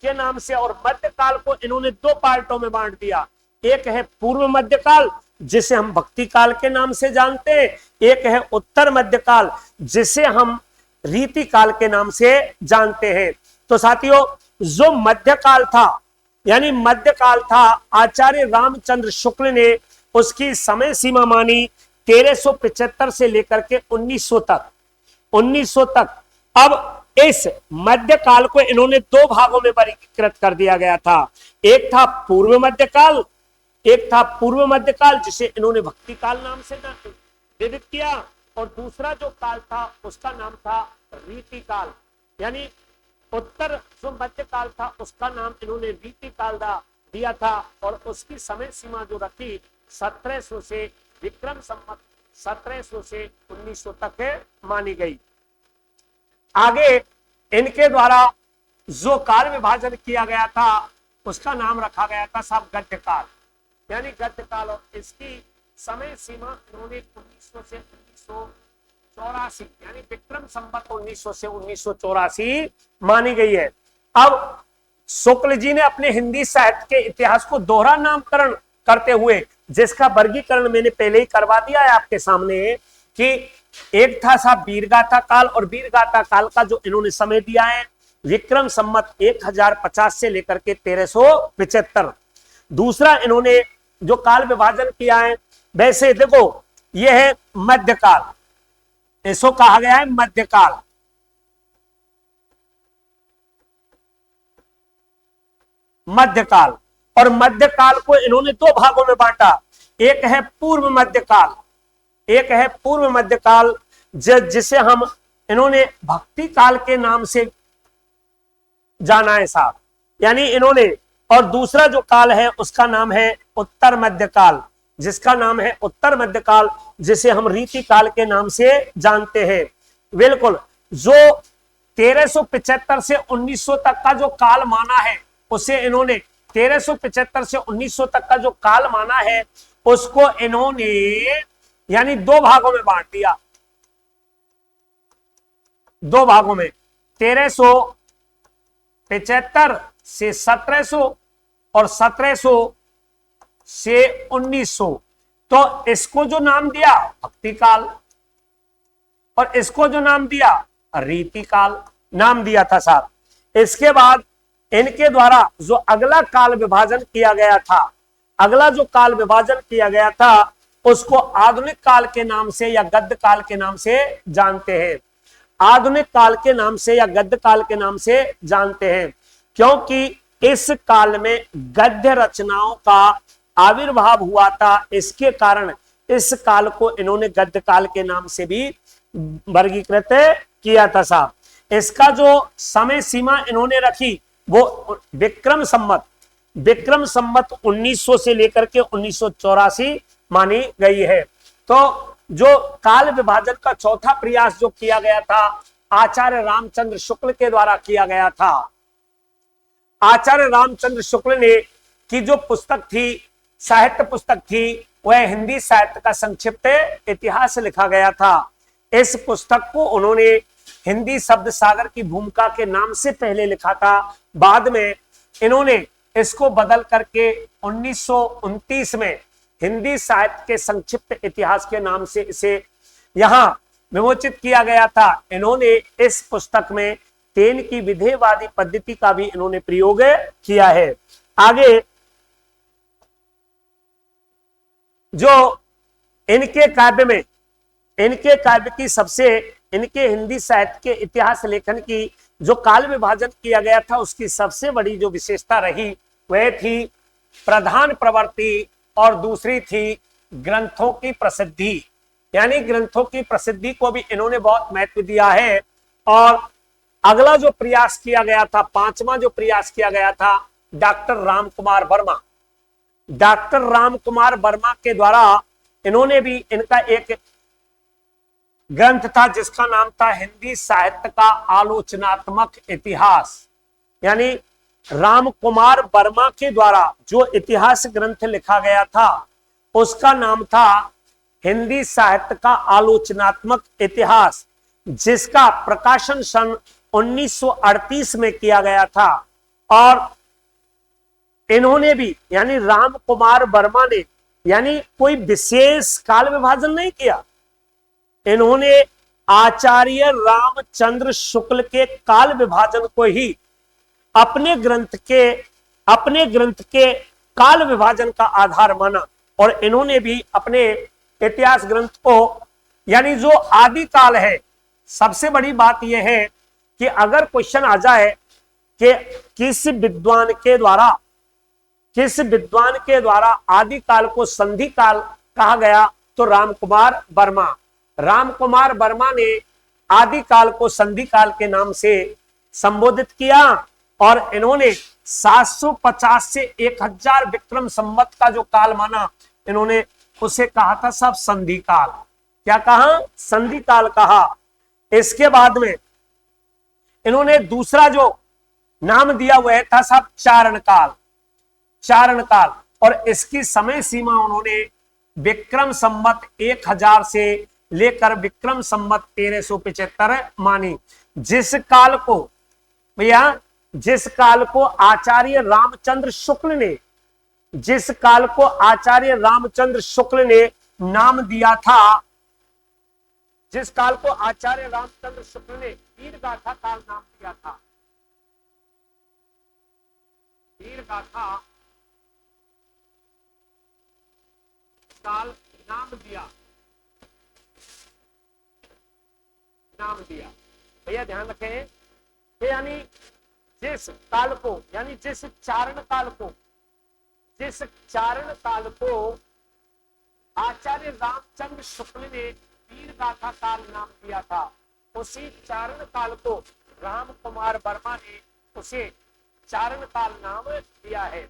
के नाम से, और मध्य काल को इन्होंने दो पार्टों में बांट दिया। एक है पूर्व मध्य काल जिसे हम भक्ति काल के नाम से जानते हैं, एक है उत्तर मध्य काल जिसे हम रीति काल के नाम से जानते हैं। तो साथियों, जो मध्य काल था यानी मध्य काल था, आचार्य रामचंद्र शुक्ल ने उसकी समय सीमा मानी 1375 से लेकर के 1900 तक। अब इस मध्य काल को इन्होंने दो भागों में वर्गीकृत कर दिया गया था। एक था पूर्व मध्य काल जिसे इन्होंने भक्ति काल नाम से निर्धारित किया, और दूसरा जो काल था उसका नाम था रीति काल, यानी उत्तर जो मध्य काल था उसका नाम इन्होंने रीति काल दिया था, और उसकी समय सीमा जो रखी 1700 से विक्रम संवत 1700 से 1900 तक मानी गई। आगे इनके द्वारा जो काल विभाजन किया गया था उसका नाम रखा गया था साहब गद्य काल, यानी गद्य काल, और इसकी समय सीमा इन्होंने 1900 से 1984 यानी विक्रम संवत 1900 से 1984 मानी गई है। अब शुक्ल जी ने अपने हिंदी साहित्य के इतिहास को दोहरा नामकरण करते हुए, जिसका वर्गीकरण मैंने पहले ही करवा दिया है आपके सामने, कि एक था साहब वीरगाथा काल, और वीरगाथा काल का जो इन्होंने समय दिया है विक्रम संवत 1050 से लेकर के 1375। दूसरा इन्होंने जो काल विभाजन किया है, वैसे देखो यह है मध्यकाल, इसको कहा गया है मध्यकाल। और मध्यकाल को इन्होंने दो भागों में बांटा। एक है पूर्व मध्यकाल, जिसे हम इन्होंने भक्ति काल के नाम से जाना है साहब, यानी इन्होंने, और दूसरा जो काल है उसका नाम है उत्तर मध्यकाल, जिसका नाम है उत्तर मध्यकाल, जिसे हम रीति काल के नाम से जानते हैं। बिल्कुल, जो 1375 से 1900 तक का जो काल माना है, उसे इन्होंने 1375 से 1900 तक का जो काल माना है, उसको इन्होंने यानी दो भागों में बांट दिया। दो भागों में, 1375 से 1700 और 1700 से 1900। तो इसको जो नाम दिया भक्ति काल, और इसको जो नाम दिया रीति काल नाम दिया था साहब। इसके बाद इनके द्वारा जो अगला काल विभाजन किया गया था, अगला जो काल विभाजन किया गया था, उसको आधुनिक काल के नाम से या गद्य काल के नाम से जानते हैं। आधुनिक काल के नाम से या गद्य काल के नाम से जानते हैं, क्योंकि इस काल में गद्य रचनाओं का आविर्भाव हुआ था। इसके कारण इस काल को इन्होंने गद्य काल के नाम से भी वर्गीकृत किया था साहब। इसका जो समय सीमा इन्होंने रखी वो विक्रम संवत 1900 से लेकर के 1984 मानी गई है। तो जो काल विभाजन का चौथा प्रयास जो किया गया था, आचार्य रामचंद्र शुक्ल के द्वारा किया गया था। आचार्य रामचंद्र शुक्ल ने की जो पुस्तक थी, साहित्य पुस्तक थी, वह हिंदी साहित्य का संक्षिप्त इतिहास लिखा गया था। इस पुस्तक को उन्होंने हिंदी शब्द सागर की भूमिका के नाम से पहले लिखा था। बाद में इन्होंने इसको बदल करके 1929 में हिंदी साहित्य के संक्षिप्त इतिहास के नाम से इसे यहां विमोचित किया गया था। इन्होंने इस पुस्तक में तेन की विधेयवादी पद्धति का भी इन्होंने प्रयोग किया है। आगे जो इनके काव्य में, इनके काव्य की सबसे, इनके हिंदी साहित्य के इतिहास लेखन की जो काल विभाजन किया गया था, उसकी सबसे बड़ी जो विशेषता रही वह थी प्रधान प्रवृत्ति, और दूसरी थी ग्रंथों की प्रसिद्धि। यानी ग्रंथों की प्रसिद्धि को भी इन्होंने बहुत महत्व दिया है। और अगला जो प्रयास किया गया था, पांचवा जो प्रयास किया गया था, डॉक्टर रामकुमार वर्मा। डॉक्टर रामकुमार वर्मा के द्वारा इन्होंने भी, इनका एक ग्रंथ था जिसका नाम था हिंदी साहित्य का आलोचनात्मक इतिहास। यानी रामकुमार वर्मा के द्वारा जो इतिहास ग्रंथ लिखा गया था, उसका नाम था हिंदी साहित्य का आलोचनात्मक इतिहास, जिसका प्रकाशन सन 1938 में किया गया था। और इन्होंने भी, यानी रामकुमार वर्मा ने, यानी कोई विशेष काल विभाजन नहीं किया। इन्होंने आचार्य रामचंद्र शुक्ल के काल विभाजन को ही अपने ग्रंथ के काल विभाजन का आधार माना। और इन्होंने भी अपने इतिहास ग्रंथ को, यानी जो आदि काल है, सबसे बड़ी बात यह है कि अगर क्वेश्चन आ जाए कि किस विद्वान के द्वारा आदि काल को संधि काल कहा गया, तो रामकुमार वर्मा ने आदि काल को संधि काल के नाम से संबोधित किया। और इन्होंने 750 से 1000 विक्रम संवत का जो काल माना, इन्होंने उसे कहा था सब संधि काल। क्या कहा? संधि काल कहा। इसके बाद में इन्होंने दूसरा जो नाम दिया वह था सब चारण काल। और इसकी समय सीमा उन्होंने विक्रम संवत 1000 से लेकर विक्रम संवत 1375 मानी। जिस काल को आचार्य रामचंद्र शुक्ल ने नाम दिया था, जिस काल को आचार्य रामचंद्र शुक्ल ने वीरगाथा काल नाम दिया था, वीरगाथा काल नाम दिया। भैया ध्यान रखें, यानी जिस काल को, यानी जिस चारण काल को आचार्य रामचंद्र शुक्ल ने वीरगाथा काल नाम दिया था, उसी चारण काल को रामकुमार वर्मा ने उसे चारण काल नाम दिया है।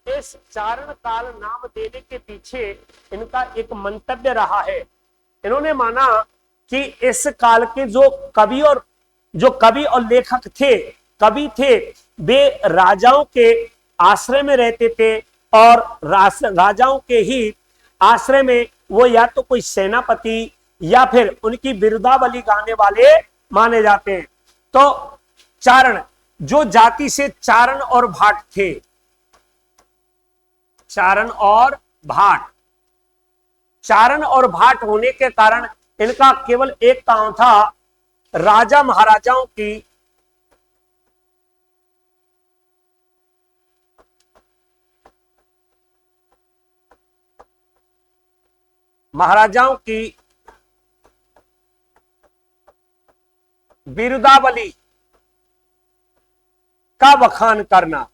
इस चारण काल नाम देने के पीछे इनका एक मंतव्य रहा है। इन्होंने माना कि इस काल के जो कवि और लेखक थे, कवि थे, वे राजाओं के आश्रय में रहते थे और राजाओं के ही आश्रय में वो या तो कोई सेनापति या फिर उनकी बिरुदावली गाने वाले माने जाते हैं। तो चारण, जो जाति से चारण और भाट थे, चारण और भाट, चारण और भाट होने के कारण इनका केवल एक काम था, राजा महाराजाओं की बिरुदावली का बखान करना।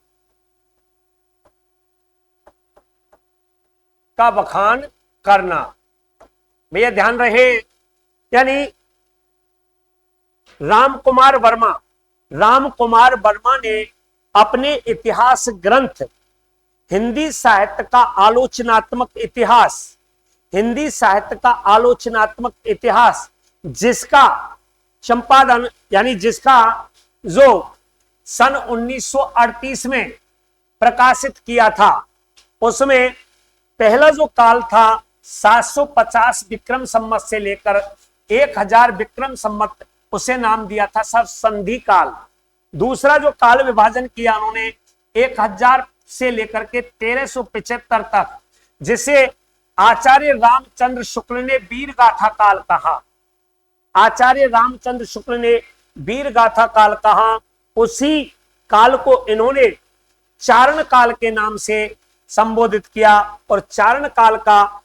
भैया ध्यान रहे, यानी राम कुमार वर्मा ने अपने इतिहास ग्रंथ हिंदी साहित्य का आलोचनात्मक इतिहास जिसका संपादन, यानी जिसका जो सन 1938 में प्रकाशित किया था, उसमें पहला जो काल था 750 विक्रम संवत से लेकर 1000 विक्रम संवत, उसे नाम दिया था सर संधि काल। दूसरा जो काल विभाजन किया उन्होंने 1000 से लेकर के 1375 तक, जिसे आचार्य रामचंद्र शुक्ल ने वीरगाथा काल कहा। आचार्य रामचंद्र शुक्ल ने वीरगाथा काल कहा। उसी काल को इन्होंने चारण काल के नाम से संबोधित किया और चारण काल का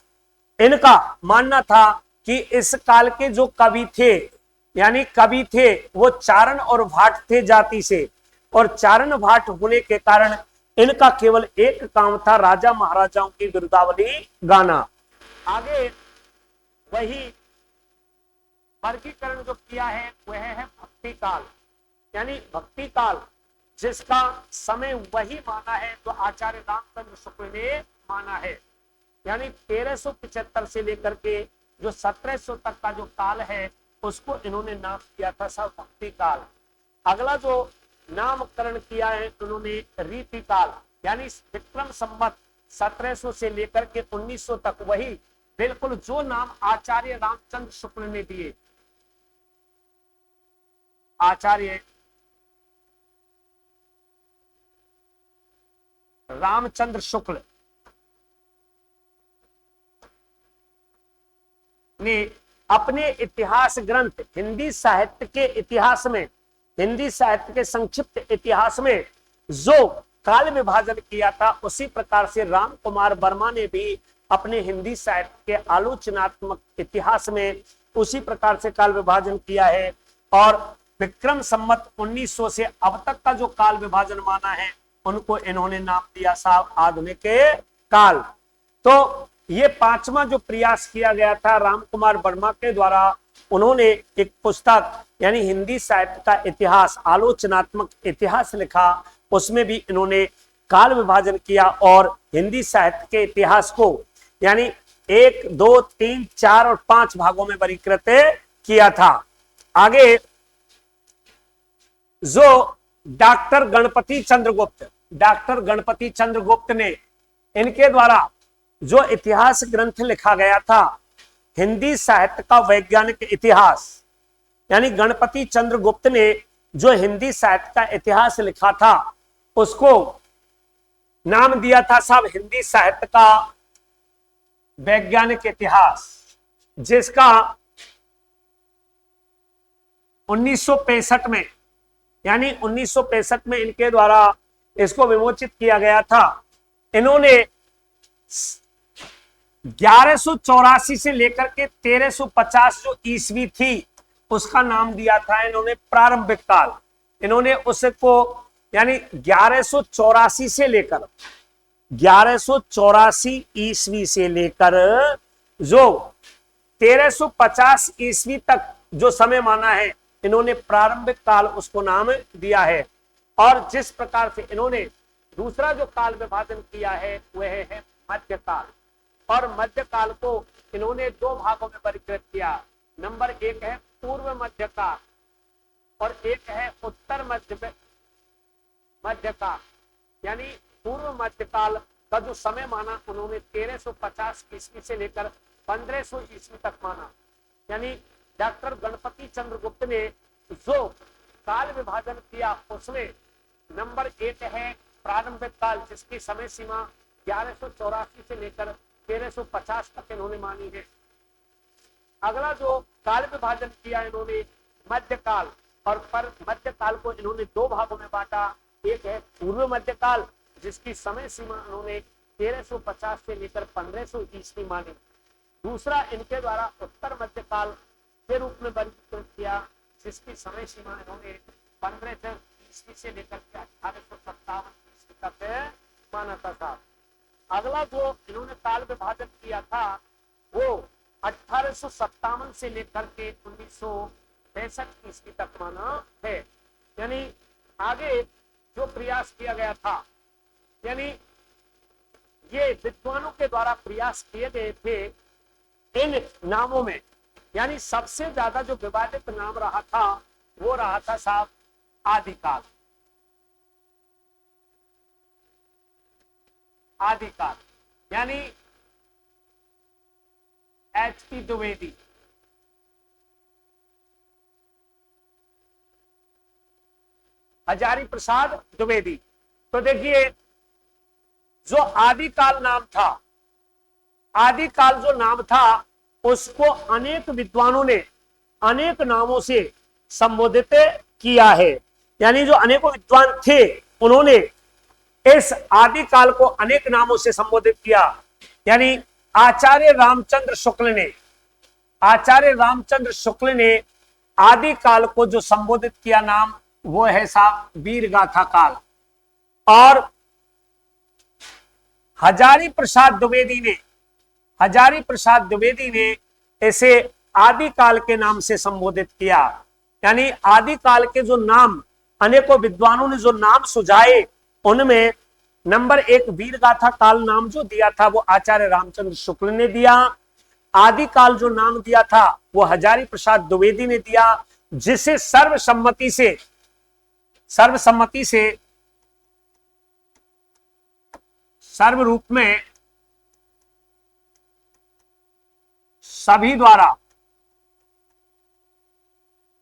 इनका मानना था कि इस काल के जो कवि थे, यानी कवि थे, वो चारण और भाट थे जाति से, और चारण भाट होने के कारण इनका केवल एक काम था, राजा महाराजाओं की बिरुदावली गाना। आगे वही वर्गीकरण जो किया है वह है भक्ति काल, यानी भक्ति काल जिसका समय वही माना है जो आचार्य रामचंद्र शुक्ल ने माना है, यानी 1375 से लेकर के जो 1700 तक का जो काल है उसको इन्होंने नाम दिया था सब भक्ति काल। अगला जो नामकरण किया है उन्होंने रीति काल, यानी विक्रम संवत 1700 से लेकर के 1900 तक, वही बिल्कुल जो नाम आचार्य रामचंद्र शुक्ल ने दिए, आचार्य रामचंद्र शुक्ल ने अपने इतिहास ग्रंथ हिंदी साहित्य के इतिहास में, हिंदी साहित्य के संक्षिप्त इतिहास में जो काल विभाजन किया था, उसी प्रकार से राम कुमार वर्मा ने भी अपने हिंदी साहित्य के आलोचनात्मक इतिहास में उसी प्रकार से काल विभाजन किया है। और विक्रम संवत 1900 से अब तक का जो काल विभाजन माना है उनको इन्होंने नाम दिया साहब आधुनिक काल। तो ये पांचवा जो प्रयास किया गया था राम कुमार वर्मा के द्वारा, उन्होंने एक पुस्तक यानी हिंदी साहित्य का इतिहास, आलोचनात्मक इतिहास लिखा, उसमें भी इन्होंने काल विभाजन किया और हिंदी साहित्य के इतिहास को यानी 1, 2, 3, 4 और 5 भागों में वर्गीकृत किया था। आगे जो डॉक्टर गणपति चंद्र गुप्त ने, इनके द्वारा जो इतिहास ग्रंथ लिखा गया था हिंदी साहित्य का वैज्ञानिक इतिहास, यानी गणपति चंद्र गुप्त ने जो हिंदी साहित्य का इतिहास लिखा था उसको नाम दिया था साहब हिंदी साहित्य का वैज्ञानिक इतिहास, जिसका 1965 में, यानी 1965 में इनके द्वारा इसको विमोचित किया गया था। इन्होंने 1184 से लेकर के 1350 जो ईस्वी थी उसका नाम दिया था इन्होंने प्रारंभिक काल। इन्होंने उसको यानी 1184 से लेकर 1184 ईस्वी से लेकर जो 1350 ईस्वी तक जो समय माना है, इन्होंने प्रारंभिक काल उसको नाम दिया है। और जिस प्रकार से इन्होंने दूसरा जो काल विभाजन किया है वह है मध्यकाल, और मध्यकाल को इन्होंने दो भागों में वर्गीकृत किया। नंबर एक है पूर्व मध्यकाल और एक है उत्तर मध्यकाल। यानी पूर्व मध्यकाल का जो समय माना उन्होंने 1350 ईस्वी से लेकर 1500 ईस्वी तक माना। यानी डॉक्टर गणपति चंद्र गुप्त ने जो काल विभाजन किया उसमें नंबर एक है प्रारंभिक काल, जिसकी समय सीमा 1184 से लेकर 1350 तक इन्होंने मानी है। अगला जो काल विभाजन किया इन्होंने मध्यकाल, और पर मध्यकाल को इन्होंने दो भागों में बांटा। एक है पूर्व मध्यकाल, जिसकी समय सीमा इन्होंने 1350 से लेकर 1500 ईस्वी मानी। दूसरा इनके द्वारा उत्तर मध्यकाल के रूप में वर्गीकृत किया, जिसकी समय सीमा इन्होंने 1500 ईस्वी से लेकर 1857 ईस्वी तक माना था। अगला जो इन्होंने काल विभाजन किया था वो 1857 से लेकर के 1965 ईस्वी तक माना है। यानी आगे जो प्रयास किया गया था, यानी ये विद्वानों के द्वारा प्रयास किए गए थे इन नामों में। यानी सबसे ज्यादा जो विवादित नाम रहा था वो रहा था साहब आदिकाल। आदिकाल यानी H.P. द्विवेदी, हजारी प्रसाद द्विवेदी। तो देखिए जो आदिकाल नाम था, आदिकाल जो नाम था उसको अनेक विद्वानों ने अनेक नामों से संबोधित किया है। यानी जो अनेकों विद्वान थे उन्होंने इस आदिकाल को अनेक नामों से संबोधित किया। यानी आचार्य रामचंद्र शुक्ल ने आदिकाल को जो संबोधित किया नाम वो है साहब वीरगाथा काल, और हजारी प्रसाद द्विवेदी ने इसे आदिकाल के नाम से संबोधित किया। यानी आदिकाल के जो नाम अनेकों विद्वानों ने जो नाम सुझाए उनमें नंबर एक वीरगाथा काल नाम जो दिया था वो आचार्य रामचंद्र शुक्ल ने दिया। आदिकाल जो नाम दिया था वो हजारी प्रसाद द्विवेदी ने दिया, जिसे सर्वसम्मति से सर्व रूप में सभी द्वारा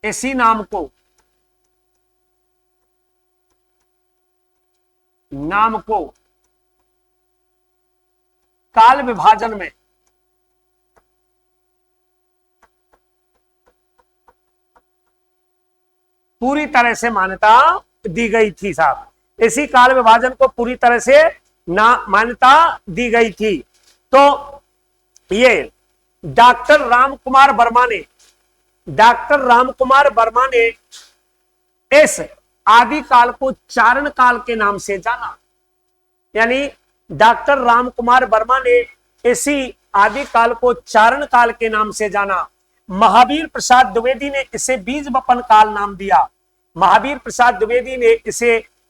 इसी नाम को काल विभाजन में पूरी तरह से मान्यता दी गई थी साहब। इसी काल विभाजन को पूरी तरह से मान्यता दी गई थी। तो ये डॉक्टर रामकुमार वर्मा ने इस आदिकाल को चारण काल के नाम से जाना। यानी डॉक्टर रामकुमार वर्मा ने इसी आदिकाल को चारण काल के नाम से जाना। महावीर प्रसाद द्विवेदी ने इसे बीज बपन काल नाम दिया।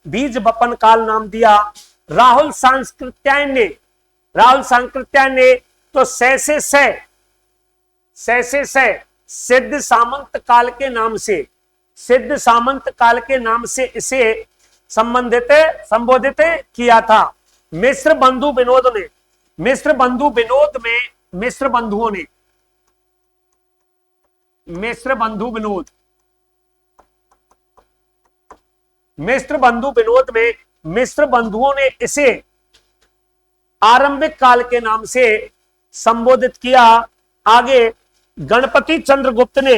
बीज बपन काल नाम दिया। राहुल सांकृत्यायन ने तो से सिद्ध सामंत काल के नाम से इसे संबोधित किया था। मिश्र बंधु मिश्र बंधुओं ने इसे आरंभिक काल के नाम से संबोधित किया। आगे गणपति चंद्र गुप्त ने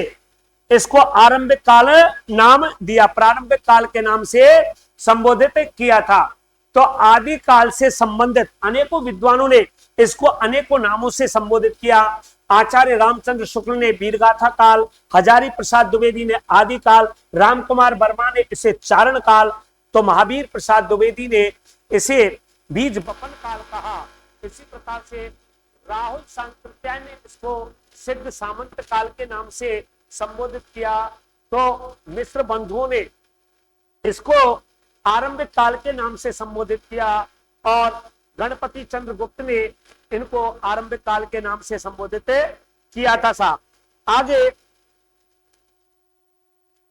इसको आरंभिक काल नाम दिया, प्रारंभिक काल के नाम से संबोधित किया था। तो आदि काल से संबंधित अनेकों विद्वानों ने इसको अनेकों नामों से संबोधित किया। आचार्य रामचंद्र शुक्ल ने वीरगाथा काल, हजारी प्रसाद द्विवेदी ने आदि काल, रामकुमार वर्मा ने इसे चारण काल, तो महावीर प्रसाद द्विवेदी ने इसे बीज बपन काल कहा। इसी प्रकार से राहुल सांकृत्यायन ने इसको सिद्ध सामंत काल के नाम से संबोधित किया। तो मिश्र बंधुओं ने इसको आरंभिक काल के नाम से संबोधित किया और गणपति चंद्रगुप्त ने इनको आरंभिक काल के नाम से संबोधित किया था साहब। आगे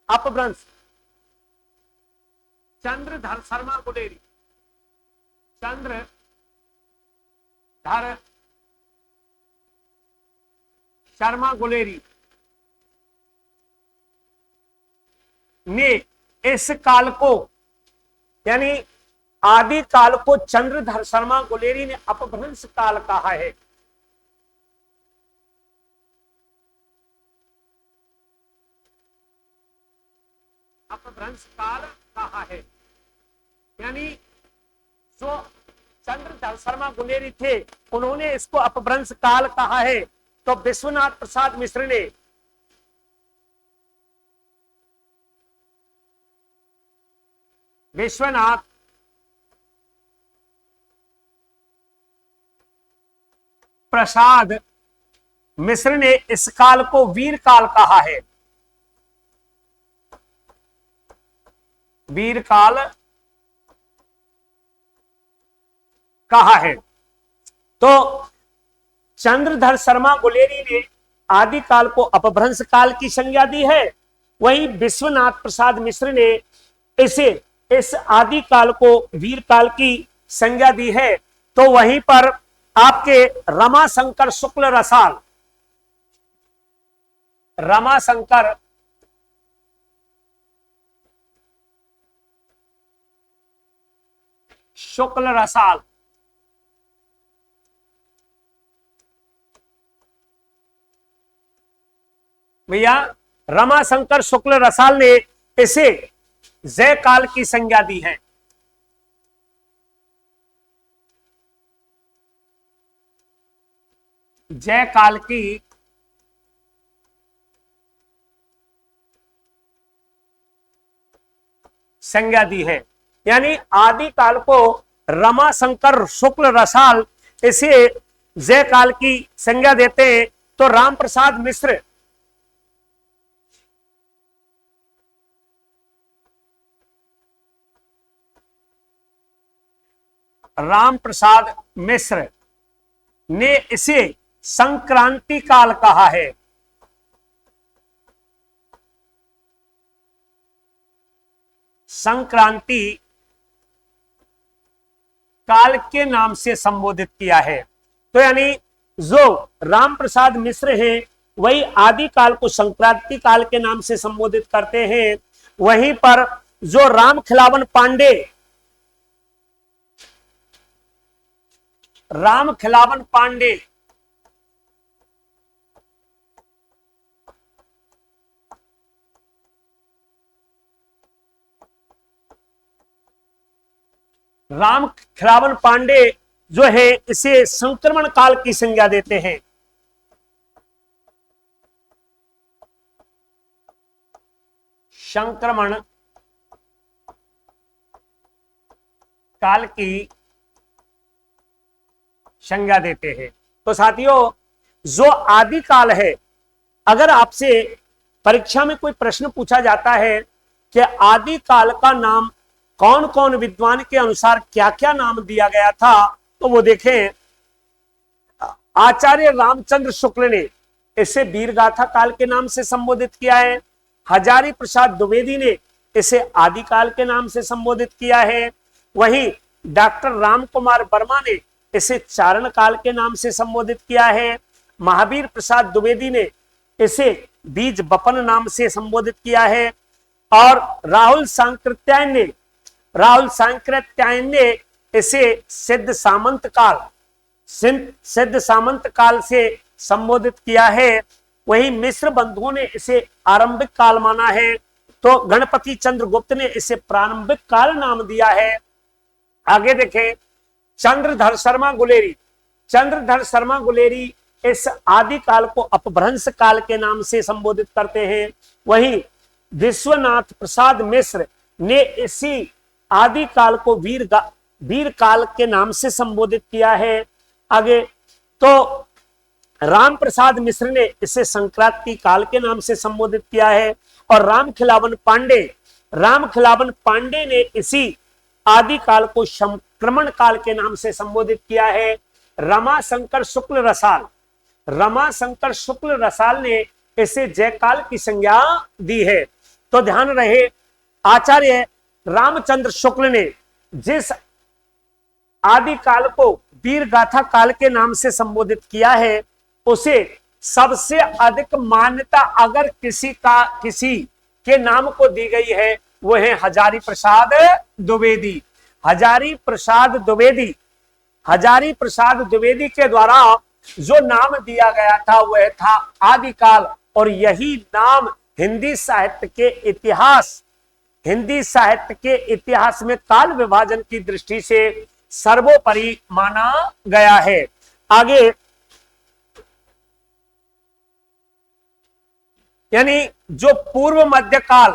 अपभ्रंश, चंद्रधर शर्मा गुलेरी, चंद्रधर शर्मा गुलेरी ने इस काल को यानी आदि काल को चंद्रधर शर्मा गुलेरी ने अपभ्रंश काल कहा है। अपभ्रंश काल कहा है, यानी जो चंद्रधर शर्मा गुलेरी थे उन्होंने इसको अपभ्रंश काल कहा है। तो विश्वनाथ प्रसाद मिश्र ने विश्वनाथ प्रसाद मिश्र ने इस काल को वीर काल कहा है। वीर काल कहा है। तो चंद्रधर शर्मा गुलेरी ने आदि काल को अपभ्रंश काल की संज्ञा दी है, वहीं विश्वनाथ प्रसाद मिश्र ने इसे इस आदि काल को वीर काल की संज्ञा दी है। तो वहीं पर आपके रमाशंकर शुक्ल रसाल, रमाशंकर शुक्ल रसाल भैया रमाशंकर शुक्ल रसाल ने इसे जय काल की संज्ञा दी है। जय काल की संज्ञा दी है, यानी आदि काल को रमाशंकर शुक्ल रसाल इसे जय काल की संज्ञा देते हैं। तो राम प्रसाद मिश्र ने इसे संक्रांति काल कहा है। संक्रांति काल के नाम से संबोधित किया है। तो यानी जो राम प्रसाद मिश्र हैं वही आदि काल को संक्रांति काल के नाम से संबोधित करते हैं। वहीं पर जो राम खिलावन पांडे, राम खिलावन पांडे राम खिलावन पांडे जो है इसे संक्रमण काल की संज्ञा देते हैं। संक्रमण काल की संज्ञा देते हैं। तो साथियों, जो आदि काल है, अगर आपसे परीक्षा में कोई प्रश्न पूछा जाता है कि आदि काल का नाम कौन कौन विद्वान के अनुसार क्या क्या नाम दिया गया था, तो वो देखें, आचार्य रामचंद्र शुक्ल ने इसे वीरगाथा काल के नाम से संबोधित किया है। हजारी प्रसाद द्विवेदी ने इसे आदिकाल के नाम से संबोधित किया है। वहीं डॉक्टर राम कुमार वर्मा ने इसे चारण काल के नाम से संबोधित किया है। महावीर प्रसाद द्विवेदी ने इसे बीज बपन नाम से संबोधित किया है। और राहुल सांकृत्यायन ने इसे सिद्ध सामंत काल से संबोधित किया है। वहीं मिश्र बंधुओं ने इसे आरंभिक काल माना है। तो गणपति चंद्रगुप्त ने इसे प्रारंभिक काल नाम दिया है। आगे देखें, चंद्रधर शर्मा गुलेरी इस आदि काल को अपभ्रंश काल के नाम से संबोधित करते हैं। वहीं विश्वनाथ प्रसाद मिश्र ने इसी आदि काल को वीर काल के नाम से संबोधित किया है। आगे तो राम प्रसाद मिश्र ने इसे संक्रांति काल के नाम से संबोधित किया है। और राम खिलावन पांडे रामखिलावन पांडे ने इसी आदिकाल को संक्रमण काल के नाम से संबोधित किया है। रमाशंकर शुक्ल रसाल, रमाशंकर शुक्ल रसाल ने इसे जयकाल की संज्ञा दी है। तो ध्यान रहे, आचार्य रामचंद्र शुक्ल ने जिस आदिकाल को वीरगाथा काल के नाम से संबोधित किया है, उसे सबसे अधिक मान्यता अगर किसी के नाम को दी गई है, वो है हजारी प्रसाद द्विवेदी। हजारी प्रसाद द्विवेदी के द्वारा जो नाम दिया गया था वह था आदिकाल, और यही नाम हिंदी साहित्य के इतिहास में काल विभाजन की दृष्टि से सर्वोपरि माना गया है। आगे यानी जो पूर्व मध्यकाल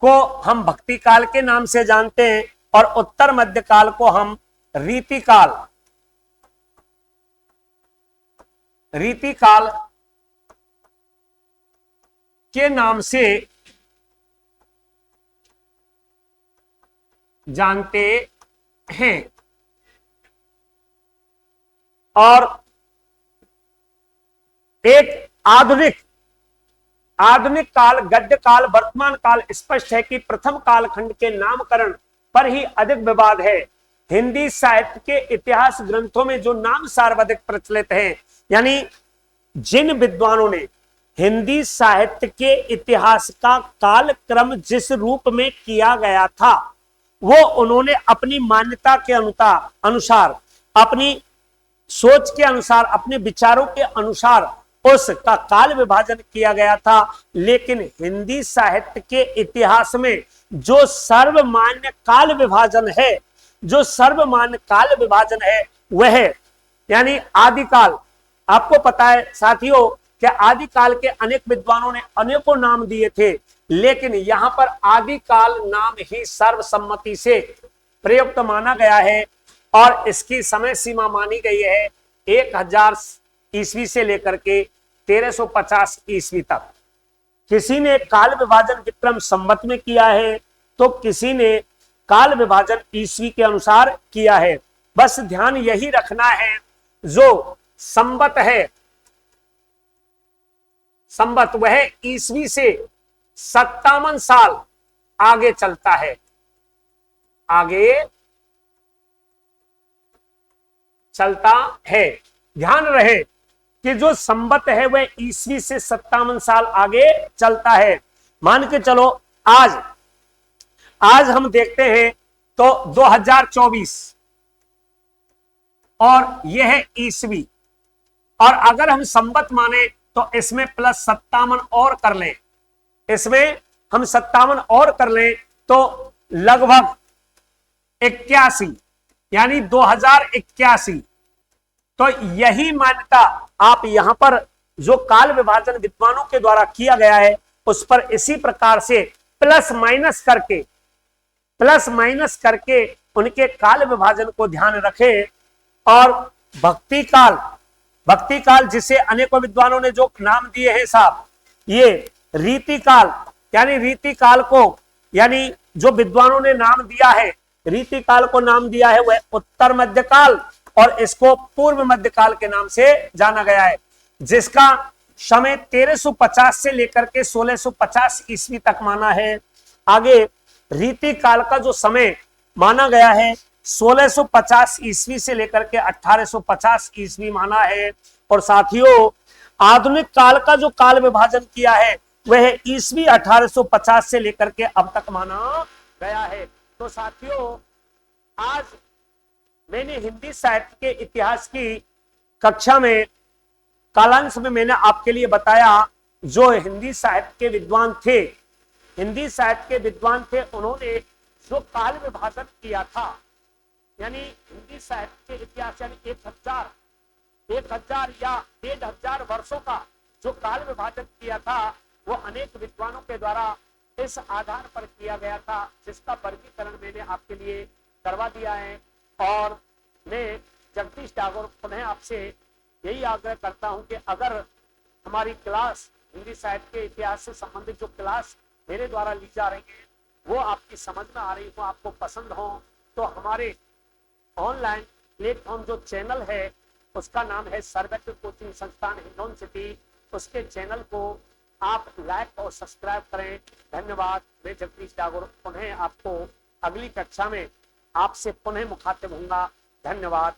को हम भक्ति काल के नाम से जानते हैं और उत्तर मध्यकाल को हम रीतिकाल के नाम से जानते हैं। और एक आधुनिक काल, गद्य काल, वर्तमान काल स्पष्ट है कि प्रथम कालखंड के नामकरण पर ही अधिक विवाद है। हिंदी साहित्य के इतिहास ग्रंथों में जो नाम सर्वाधिक प्रचलित हैं, यानी जिन विद्वानों ने हिंदी साहित्य के इतिहास का कालक्रम जिस रूप में किया गया था, वो उन्होंने अपनी मान्यता के अनुसार, अपनी सोच के अनुसार, अपने विचारों के अनुसार उसका काल विभाजन किया गया था। लेकिन हिंदी साहित्य के इतिहास में जो सर्वमान्य काल विभाजन है वह यानी आदिकाल। आपको पता है साथियों कि आदिकाल के अनेक विद्वानों ने अनेकों नाम दिए थे, लेकिन यहां पर आदिकाल नाम ही सर्वसम्मति से प्रयुक्त माना गया है और इसकी समय सीमा मानी गई है 1000 ईस्वी से लेकर के 1350 ईस्वी तक। किसी ने काल विभाजन विक्रम संवत में किया है, तो किसी ने काल विभाजन ईस्वी के अनुसार किया है। बस ध्यान यही रखना है, जो संवत है, संवत वह ईस्वी से 57 साल आगे चलता है, आगे चलता है। ध्यान रहे कि जो संवत है वह ईस्वी से 57 साल आगे चलता है। मान के चलो आज हम देखते हैं तो 2024 और यह है ईस्वी, और अगर हम संवत माने तो इसमें प्लस 57 और कर लें, इसमें हम 57 और कर लें तो लगभग 81 यानी 2081। तो यही मान्यता आप यहां पर जो काल विभाजन विद्वानों के द्वारा किया गया है उस पर इसी प्रकार से प्लस माइनस करके उनके काल विभाजन को ध्यान रखें। और भक्ति काल जिसे अनेकों विद्वानों ने जो नाम दिए हैं साहब, ये रीतिकाल, यानी रीतिकाल को, यानी जो विद्वानों ने नाम दिया है रीतिकाल को नाम दिया है वह उत्तर मध्यकाल, और इसको पूर्व मध्यकाल के नाम से जाना गया है, जिसका समय 1350 से लेकर के 1650 ईस्वी तक माना है। आगे रीतिकाल का जो समय माना गया है 1650 ईस्वी से लेकर के 1850 ईस्वी माना है। और साथियों आधुनिक काल का जो काल विभाजन किया है वह ईस्वी 1850 से लेकर के अब तक माना गया है। तो साथियों आज मैंने हिंदी साहित्य के इतिहास की कक्षा में कालांश में मैंने आपके लिए बताया जो हिंदी साहित्य के विद्वान थे, उन्होंने जो काल विभाजन किया था, यानी हिंदी साहित्य के इतिहास यानी 1000 या 1500 वर्षों का जो काल विभाजन किया था वो अनेक विद्वानों के द्वारा इस आधार पर किया गया था, जिसका वर्गीकरण मैंने आपके लिए करवा दिया है। और मैं जगदीश टागोर पुनः आपसे यही आग्रह करता हूं कि अगर हमारी क्लास हिंदी साहित्य के इतिहास से संबंधित जो क्लास मेरे द्वारा ली जा रही है वो आपकी समझ में आ रही हो, आपको पसंद हो, तो हमारे ऑनलाइन प्लेटफॉर्म जो चैनल है उसका नाम है सर्वज्ञ कोचिंग संस्थान हिंडौन सिटी, उसके चैनल को आप लाइक और सब्सक्राइब करें। धन्यवाद। मैं जगदीश डागोर पुनः आपको अगली कक्षा में आपसे पुनः मुखातिब होऊंगा। धन्यवाद।